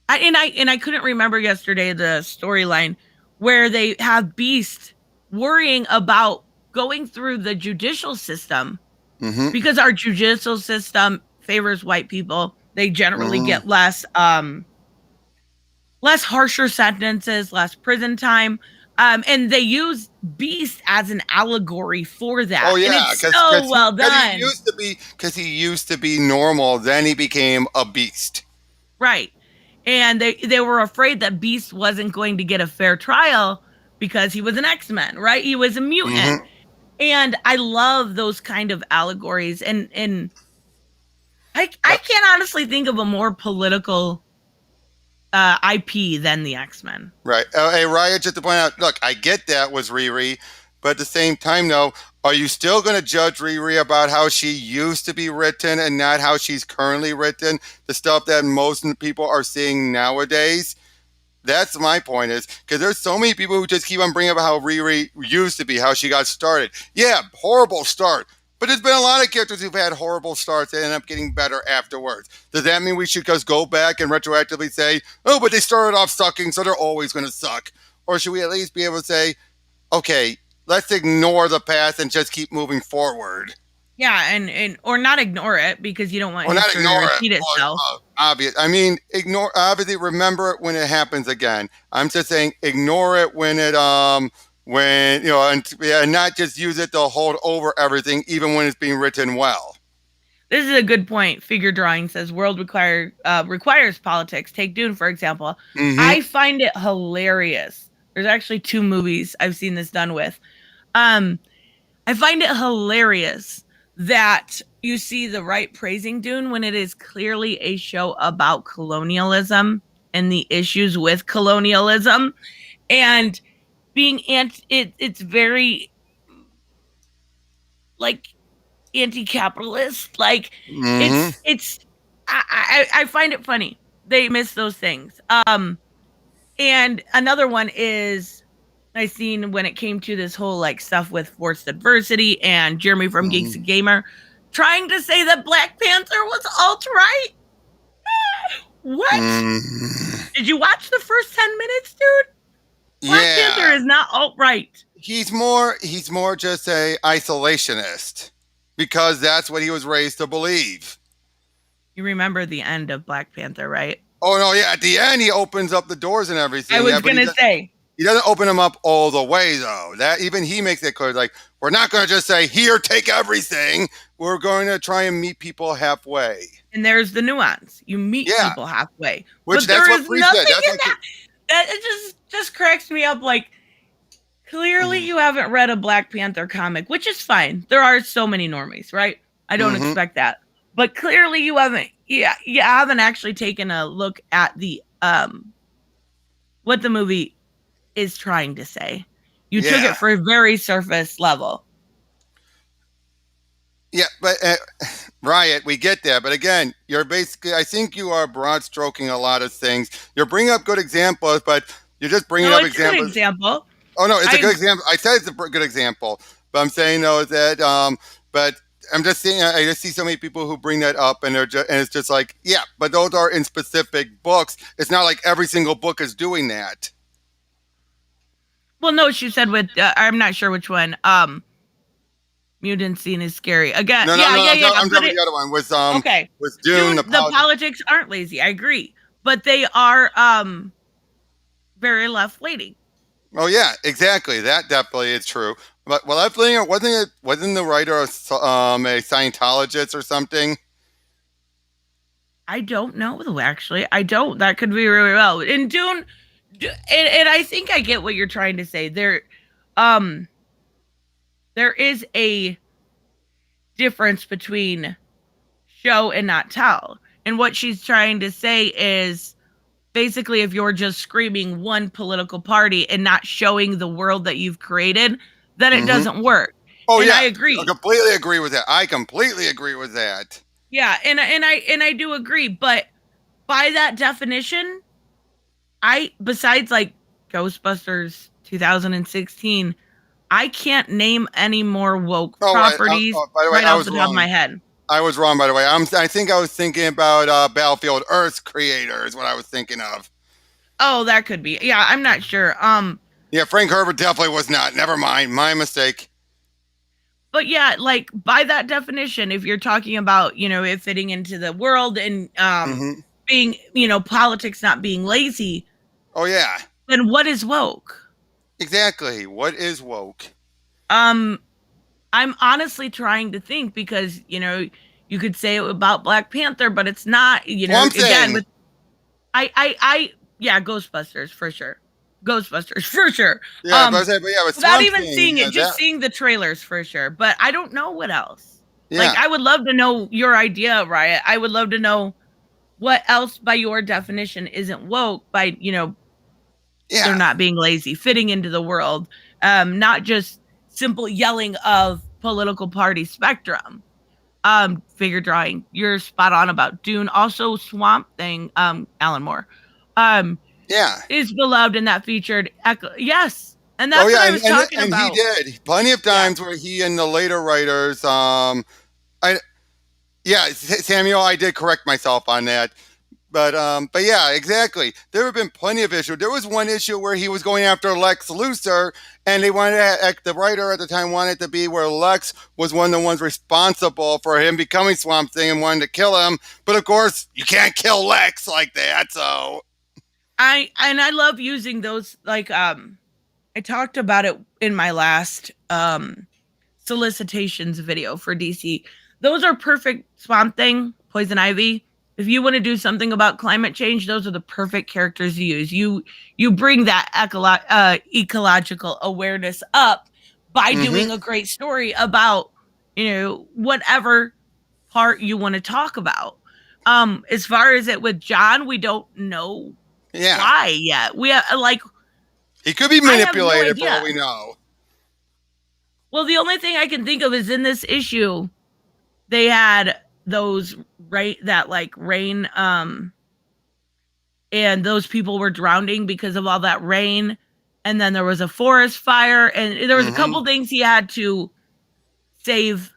I couldn't remember yesterday the storyline where they have Beast worrying about going through the judicial system Mm-hmm, because our judicial system favors white people. They generally mm-hmm. get less harsher sentences, less prison time. And they use Beast as an allegory for that. Oh And yeah, it's so well done. because he used to be normal, then he became a beast. Right. And they were afraid that Beast wasn't going to get a fair trial because he was an X-Men, right? He was a mutant. Mm-hmm. And I love those kind of allegories. And I Yep. can't honestly think of a more political IP than the X-Men. Right. Hey, Riot, just to point out, look, I get that was Riri, but at the same time, though, are you still going to judge Riri about how she used to be written and not how she's currently written? The stuff that most people are seeing nowadays? That's my point is because there's so many people who just keep on bringing up how Riri used to be, how she got started. Yeah, horrible start. But there's been a lot of characters who've had horrible starts and end up getting better afterwards. Does that mean we should just go back and retroactively say, oh, but they started off sucking, so they're always going to suck? Or should we at least be able to say, okay, let's ignore the past and just keep moving forward? Yeah, and or not ignore it because you don't want Or not history to ignore it. repeat itself. Obvious. I mean, ignore. Obviously, remember it when it happens again. I'm just saying, ignore it when and yeah, not just use it to hold over everything, even when it's being written well. This is a good point. Figure drawing says world requires politics. Take Dune for example. Mm-hmm. I find it hilarious. There's actually 2 movies I've seen this done with. Um, I find it hilarious that you see the right praising Dune when it is clearly a show about colonialism and the issues with colonialism and it's very like anti-capitalist. Like Mm-hmm. it's I find it funny. They miss those things. And another one is I seen when it came to this whole like stuff with forced adversity and Jeremy from Geeks Mm-hmm. and Gamer trying to say that Black Panther was alt right. What? Mm-hmm. Did you watch the first 10 minutes, dude? Black Panther Yeah. is not alt right. He's more just a isolationist because that's what he was raised to believe. You remember the end of Black Panther, right? Oh no, yeah. At the end, he opens up the doors and I everything. Yeah, was but gonna say, he doesn't open them up all the way though. That even he makes it clear. Like we're not going to just say here, take everything. We're going to try and meet people halfway. and there's the nuance. You meet Yeah, people halfway, which but that's there what is Free said. nothing That's in what. that. That it just cracks me up. Like clearly, Mm-hmm. you haven't read a Black Panther comic, which is fine. There are so many normies, right? I don't Mm-hmm. expect that, but clearly, you haven't. Yeah, you haven't actually taken a look at the what the movie is trying to say. You took Yeah, it for a very surface level. yeah, but Riot, we get that. But again, you're basically. I think you are broad stroking a lot of things. You're bringing up good examples, but you're just bringing No, up it's a good examples. example. Oh no, it's a I good example. I said it's a good example, but I'm saying though that but I'm just saying I just see so many people who bring that up, and and it's just like, yeah, but those are in specific books. It's not like every single book is doing that. well, no, she said with I'm not sure which one. Mutant scene is scary. Again, No, no, yeah, no. yeah, yeah. I'm But talking about it the other one okay. with Dune Dune, the the politics. politics aren't lazy. I agree, but they are very left leaning. Oh yeah, exactly. That definitely is true. But well, that thing wasn't the writer a Scientologist or something? I don't know though. Actually, I don't. That could be really well. In Dune, and I think I get what you're trying to say. Um, there is a difference between show and not tell. And what she's trying to say is basically if you're just screaming one political party and not showing the world that you've created, then it Mm-hmm. doesn't work. Oh And I yeah, I agree. completely agree with that. I completely agree with that. Yeah, and I do agree, but by that definition, I besides like Ghostbusters 2016, I can't name any more woke Oh, properties by the way, right I off was the top of my wrong. head. I was wrong, by the way. I think I was thinking about Battlefield Earth's creator is what I was thinking of. Oh, that could be. Yeah, I'm not sure. Yeah, Frank Herbert definitely was not. Never mind, my mistake. But yeah, like by that definition, if you're talking about, it fitting into the world and Hmm. being, politics not being lazy, Oh yeah, then what is woke? exactly. What is woke? Um, I'm honestly trying to think because, you could say it about Black Panther, but it's not, Swamp again, Thing. with yeah, Ghostbusters for sure. Ghostbusters for sure. Yeah, but yeah, with Without Swamp even Thing, seeing yeah, it, just that. seeing the trailers for sure. But I don't know what else. Like, Yeah, I would love to know your idea, Riot. I would love to know what else, by your definition, isn't woke by, they're yeah, not being lazy, fitting into the world, not just simple yelling of political party spectrum. Figure drawing. You're spot on about Dune. Also, Swamp Thing, Alan Moore. Um, yeah. is beloved and that featured echo. Yes. And Oh that's what yeah, I was talking and he about. did plenty of Yeah. times where he and the later writers, I yeah, Samuel, I did correct myself on that. But yeah, exactly. There have been plenty of issues. There was one issue where he was going after Lex Luthor, and they wanted the writer at the time wanted it to be where Lex was one of the ones responsible for him becoming Swamp Thing and wanted to kill him. But of course, you can't kill Lex like that. So I love using those like I talked about it in my last solicitations video for DC. Those are perfect. Swamp Thing, Poison Ivy. If you want to do something about climate change, those are the perfect characters to use. You bring that ecological awareness up by hmm doing a great story about, whatever part you want to talk about. As far as it with John, we don't know yeah, why yet. We like he could be I have no manipulated for all idea. we know. Well, the only thing I can think of is in this issue, they had those that like rain, and those people were drowning because of all that rain. And then there was a forest fire, and there was a Hmm. couple things he had to save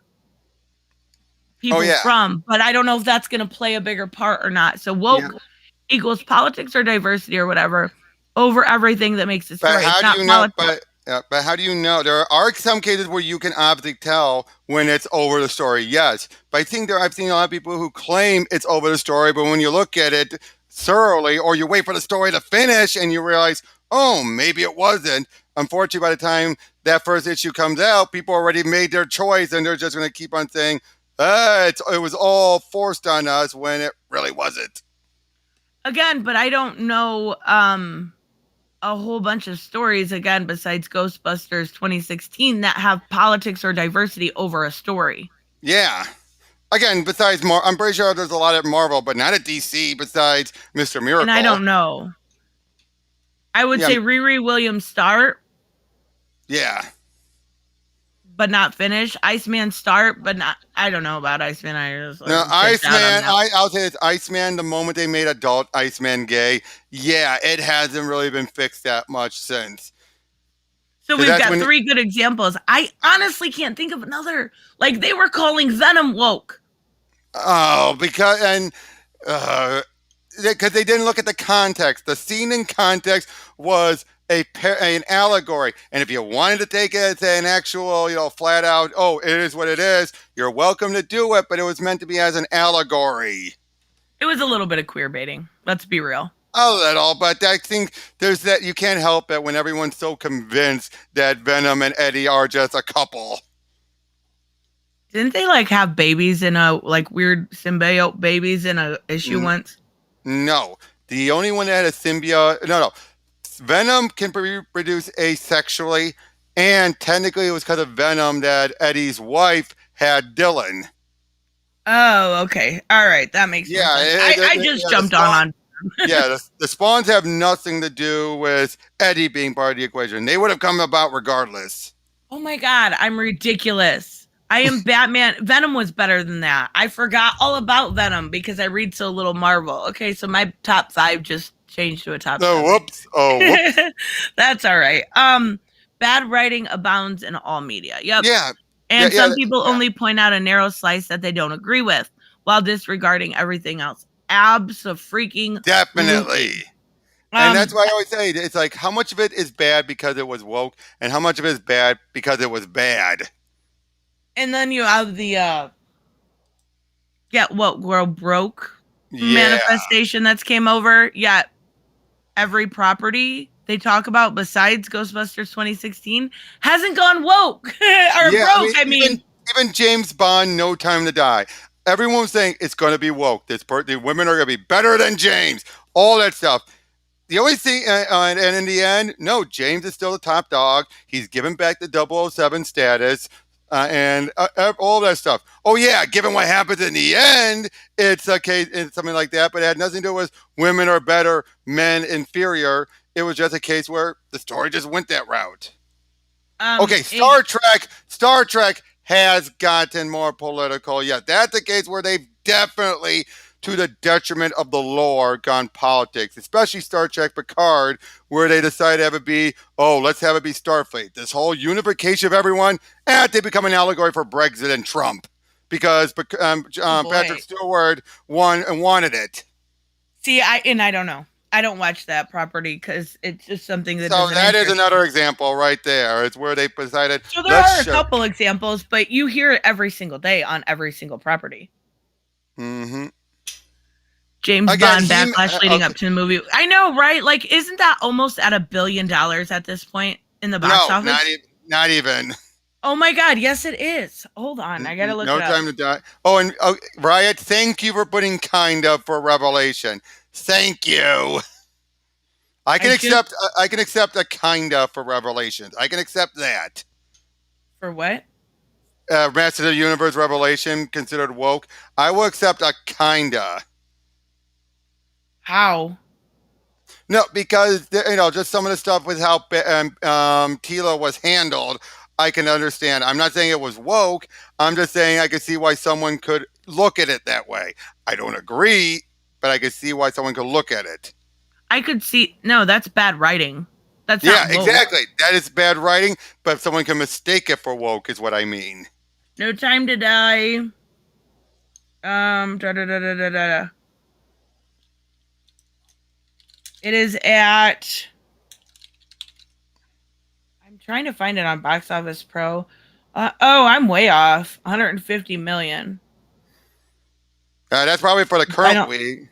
Oh people yeah, from, but I don't know if that's going to play a bigger part or not. So yeah. woke equals politics or diversity or whatever over everything that makes a But story. It's how do not you know? politics. But how do you know? There are some cases where you can obviously tell when it's over the story. Yes, but I think I've seen a lot of people who claim it's over the story, but when you look at it thoroughly, or you wait for the story to finish and you realize, oh, maybe it wasn't. Unfortunately, by the time that first issue comes out, people already made their choice, and they're just going to keep on saying, it was all forced on us when it really wasn't. Again, but I don't know a whole bunch of stories again besides Ghostbusters 2016 that have politics or diversity over a story. Yeah. Again, besides I'm pretty sure there's a lot at Marvel, but not at DC. Besides Mr. And I Miracle. don't know. I would Yeah, say Riri Williams start, yeah. but not finish. Iceman start, but not. I don't know about Iceman. I just No, checked out on Iceman. that. I'll say it's Iceman. The moment they made adult Iceman gay, yeah, it hasn't really been fixed that much since. So we've got 3 good examples. I honestly can't think of another. Like they were calling Venom woke. Oh, because they didn't look at the context. The scene in context was an allegory, and if you wanted to take it as an actual, flat out, oh, it is what it is, you're welcome to do it, but it was meant to be as an allegory. It was a little bit of queer baiting. Let's be real. A little, but I think there's that you can't help it when everyone's so convinced that Venom and Eddie are just a couple. Didn't they have babies in a weird symbiote babies in a issue once? No, the only one that had a symbiote. No. Venom can be reproduced asexually, and technically it was because of Venom that Eddie's wife had Dylan. Oh, okay. All right. That makes sense. I just jumped on. Yeah, the spawns have nothing to do with Eddie being part of the equation. They would have come about regardless. Oh my God, I'm ridiculous. I am Batman. Venom was better than that. I forgot all about Venom because I read so little Marvel. Okay, so my top 5 just changed to a top 7. Whoops. That's all right. Bad writing abounds in all media. Yep. Yeah. And some people only point out a narrow slice that they don't agree with, while disregarding everything else. Abso-freaking definitely. And that's why I always say it's like how much of it is bad because it was woke, and how much of it is bad because it was bad. And then you have the Get What World Broke manifestation that's came over. Yeah, every property they talk about besides Ghostbusters 2016 hasn't gone woke or broke. I mean, even James Bond, No Time to Die. Everyone was saying it's going to be woke. The women are going to be better than James. All that stuff. The only thing, and in the end, no, James is still the top dog. He's given back the 007 status. And all that stuff. Oh yeah, given what happens in the end, it's a case, it's something like that. But it had nothing to do with women are better, men inferior. It was just a case where the story just went that route. Okay, Star Trek has gotten more political. Yeah, that's a case where they've definitely, to the detriment of the lore, gone politics, especially Star Trek Picard, where they decided to have it be, let's have it be Starfleet. This whole unification of everyone, they become an allegory for Brexit and Trump because Patrick Stewart wanted it. See, I don't know. I don't watch that property because it's just something that. So that is another example right there. It's where they decided. So there are a couple examples, but you hear it every single day on every single property. Mm-hmm. James Bond backlash leading up to the movie. I know, right? Isn't that almost at $1 billion at this point in the box office? Not even. Oh my God! Yes, it is. Hold on, I gotta look. No Time to Die. Oh, and Riot, thank you for putting kind of for Revelation. Thank you. I can accept a kind of for Revelations. I can accept that. For what? Masters of the Universe Revelation considered woke. I will accept a kinda. How? No, because just some of the stuff with how Tila was handled, I can understand. I'm not saying it was woke. I'm just saying I could see why someone could look at it that way. I don't agree, but I could see why someone could look at it. I could see. No, that's bad writing. That's not woke. Exactly. That is bad writing, but someone can mistake it for woke, is what I mean. No Time to Die. Da. It is at. I'm trying to find it on Box Office Pro. I'm way off. 150 million. That's probably for the current week.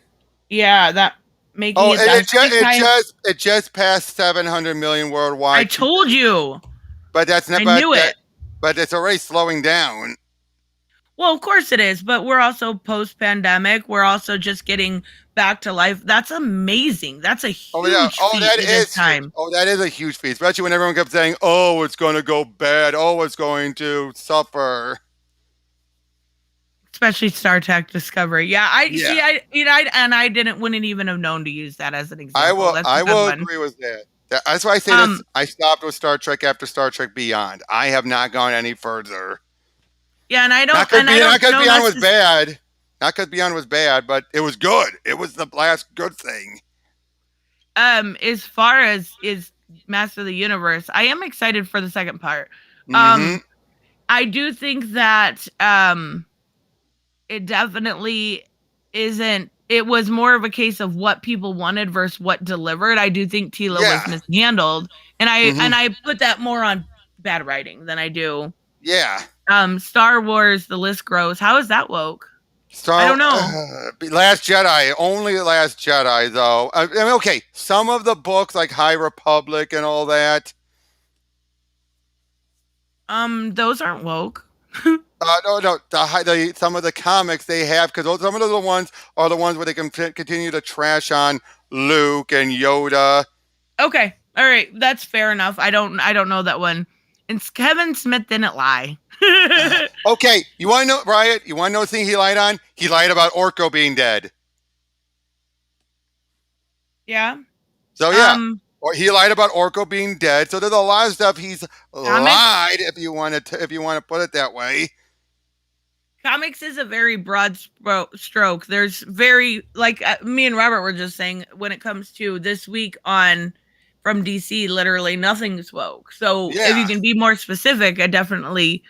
Yeah, that making it just passed 700 million worldwide. I told you. But that's not. I knew it. But it's already slowing down. Well, of course it is, but we're also post-pandemic. We're also just getting back to life. That's amazing. That's a huge feat at this time. Oh, that is a huge feat, especially when everyone kept saying, "Oh, it's going to go bad. Oh, it's going to suffer." Especially Star Trek Discovery. Yeah, I wouldn't even have known to use that as an example. I will agree with that. That's why I say this. I stopped with Star Trek after Star Trek Beyond. I have not gone any further. Yeah, and I don't. Not because Beyond was bad. Not because Beyond was bad, but it was good. It was the last good thing. As far as Master of the Universe. I am excited for the second part. Mm-hmm. I do think that it definitely isn't. It was more of a case of what people wanted versus what delivered. I do think Tila Yeah. was mishandled, and Mhm. I put that more on bad writing than I do. Yeah. Star Wars, the list grows. How is that woke? I Star don't know. Last Jedi, only Last Jedi though. I mean, okay, some of the books like High Republic and all that. Those aren't woke. No, some of the comics they have because some of the ones are the ones where they can continue to trash on Luke and Yoda. Okay, all right, that's fair enough. I don't know that one. And Kevin Smith didn't lie. Okay, you want to know, Riot? You want to know the thing he lied on? He lied about Orko being dead. Yeah. So yeah, or he lied about Orko being dead. So there's a lot of stuff he's lied. If you want to put it that way. Comics is a very broad stroke. There's very like me and Robert were just saying when it comes to this week on from DC, literally nothing's woke. So if you can be more specific, I definitely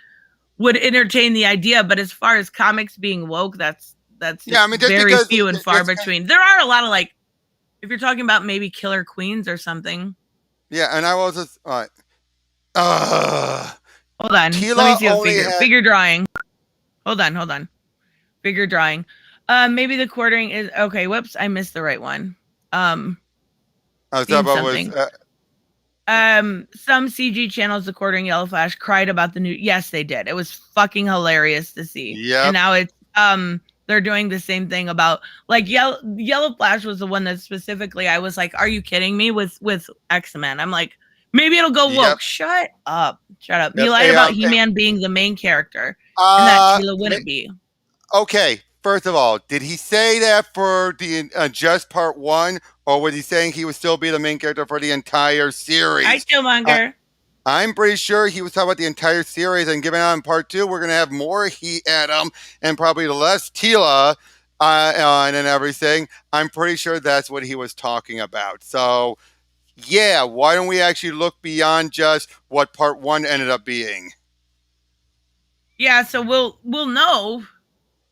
would entertain the idea. But as far as comics being woke, that's yeah. I mean, just very because few and far between. There are a lot of like, if you're talking about maybe Killer Queens or something. Yeah, and I was just hold on. Tila Let me see a only figure drawing. Hold on. Figure drawing. Maybe the quartering is okay. Whoops, I missed the right one. I was talking something. Some CG channels, the quartering Yellow Flash cried about the new. Yes, they did. It was fucking hilarious to see. Yeah. And now it's they're doing the same thing about like Yellow Flash was the one that specifically I was like, are you kidding me with X-Men? I'm like, maybe it'll go woke. Shut up. He lied about He-Man being the main character. And that Tila wouldn't be. Okay, first of all, did he say that for the just part one, or was he saying he would still be the main character for the entire series? I Killmonger. I'm pretty sure he was talking about the entire series, and given on part two, we're going to have more He Adam and probably less Tila and everything. I'm pretty sure that's what he was talking about. So, yeah, why don't we actually look beyond just what part one ended up being? Yeah, so we'll know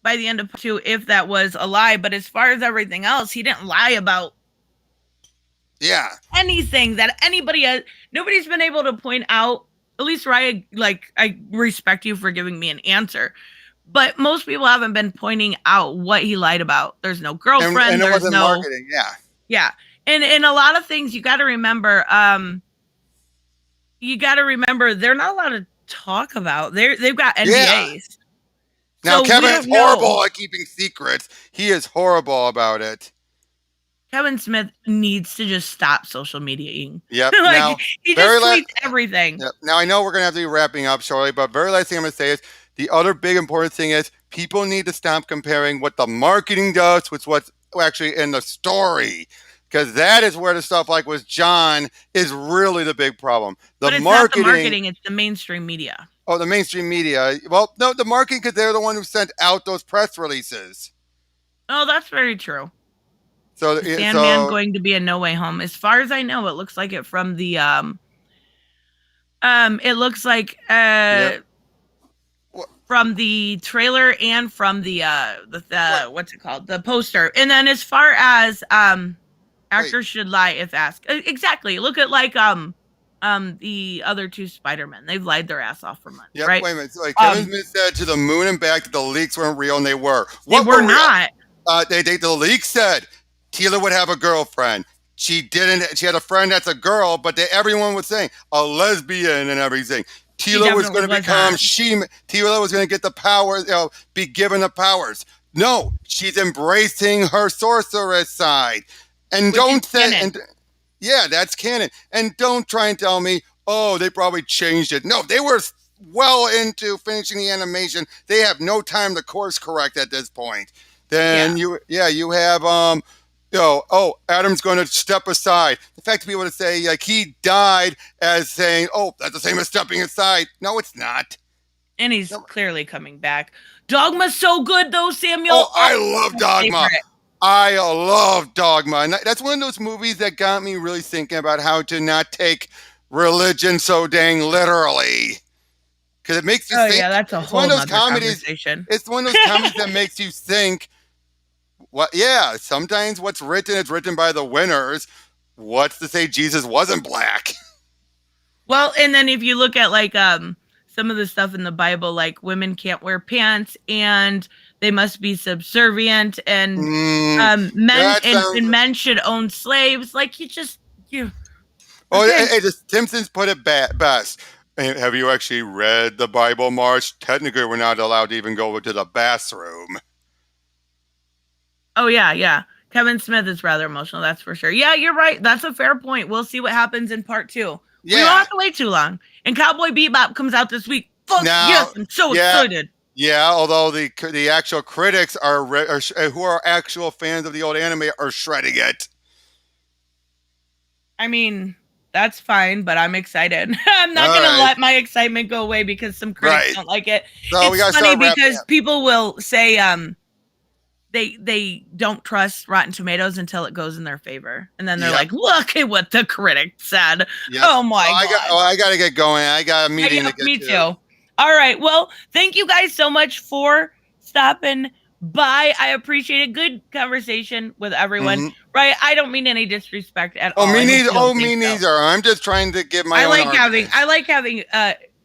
by the end of two if that was a lie. But as far as everything else, he didn't lie about anything that anybody has. Nobody's been able to point out. At least Raya, like, I respect you for giving me an answer, but most people haven't been pointing out what he lied about. There's no girlfriend. And it wasn't marketing. Yeah. And a lot of things you got to remember. They're not allowed to talk about. They've got NDAs. Yeah. Now, so Kevin is horrible at keeping secrets. He is horrible about it. Kevin Smith needs to just stop social mediaing. Yep. Like, now, he just tweets everything. Yep. Now, I know we're going to have to be wrapping up shortly, but very last thing I'm going to say is the other big important thing is people need to stop comparing what the marketing does with what's actually in the story. Because that is where the stuff like with John is really the big problem. But it's not the marketing, it's the mainstream media. Oh, the mainstream media. Well, no, the marketing, because they're the one who sent out those press releases. Oh, that's very true. So the Sandman going to be a No Way Home. As far as I know, it looks like it from the it looks like from the trailer and from the what's it called? The poster. And then as far as actors should lie if asked. Exactly. Look at like the other two Spider-Men. They've lied their ass off for months. Yep, right? Wait a minute. So, like Kevin Smith said to the moon and back that the leaks weren't real, and they were. They were not. The leak said Tila would have a girlfriend. She didn't. She had a friend that's a girl, but everyone was saying a lesbian and everything. Tila was going to become Tila was going to get the powers, be given the powers. No, she's embracing her sorceress side. And don't say, yeah, that's canon. And don't try and tell me, oh, they probably changed it. No, they were well into finishing the animation. They have no time to course correct at this point. Then you have Adam's going to step aside. The fact that people would say like he died as saying, oh, that's the same as stepping aside. No, it's not. And he's clearly coming back. Dogma's so good though, Samuel. Oh, I love Dogma. I love Dogma. And that's one of those movies that got me really thinking about how to not take religion so dang literally. Because it makes you Oh think. yeah, that's a It's one whole of those nother comedies. conversation. It's one of those comedies that makes you think. What? Yeah, sometimes what's written is written by the winners. What's to say Jesus wasn't black? Well, and then if you look at like some of the stuff in the Bible, like women can't wear pants and they must be subservient, and men That sounds. and men should own slaves. Like you Oh, okay. hey, the Simpsons put it best. Have you actually read the Bible, March? Technically, we're not allowed to even go to the bathroom. Oh yeah. Kevin Smith is rather emotional, that's for sure. Yeah, you're right. That's a fair point. We'll see what happens in part 2. We won't Yeah. have to wait too long. And Cowboy Bebop comes out this week. Fuck Now, yes, I'm so yeah. excited. Yeah, although the actual critics who are actual fans of the old anime are shredding it. I mean, that's fine, but I'm excited. I'm not going to let my excitement go away because some critics don't like it. So we It's gotta funny start because people will say they don't trust Rotten Tomatoes until it goes in their favor. And then they're like, look at what the critic said. Yep. Oh my God. I got to get going. I got a meeting to get Me to. too. All right. Well, thank you guys so much for stopping by. I appreciate a good conversation with everyone. Right? I don't mean any disrespect at all. Me neither. Me neither. I'm just trying to give my I own like having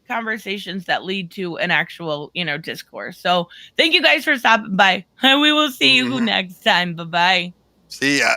conversations that lead to an actual, discourse. So thank you guys for stopping by. We will see you next time. Bye-bye. See ya.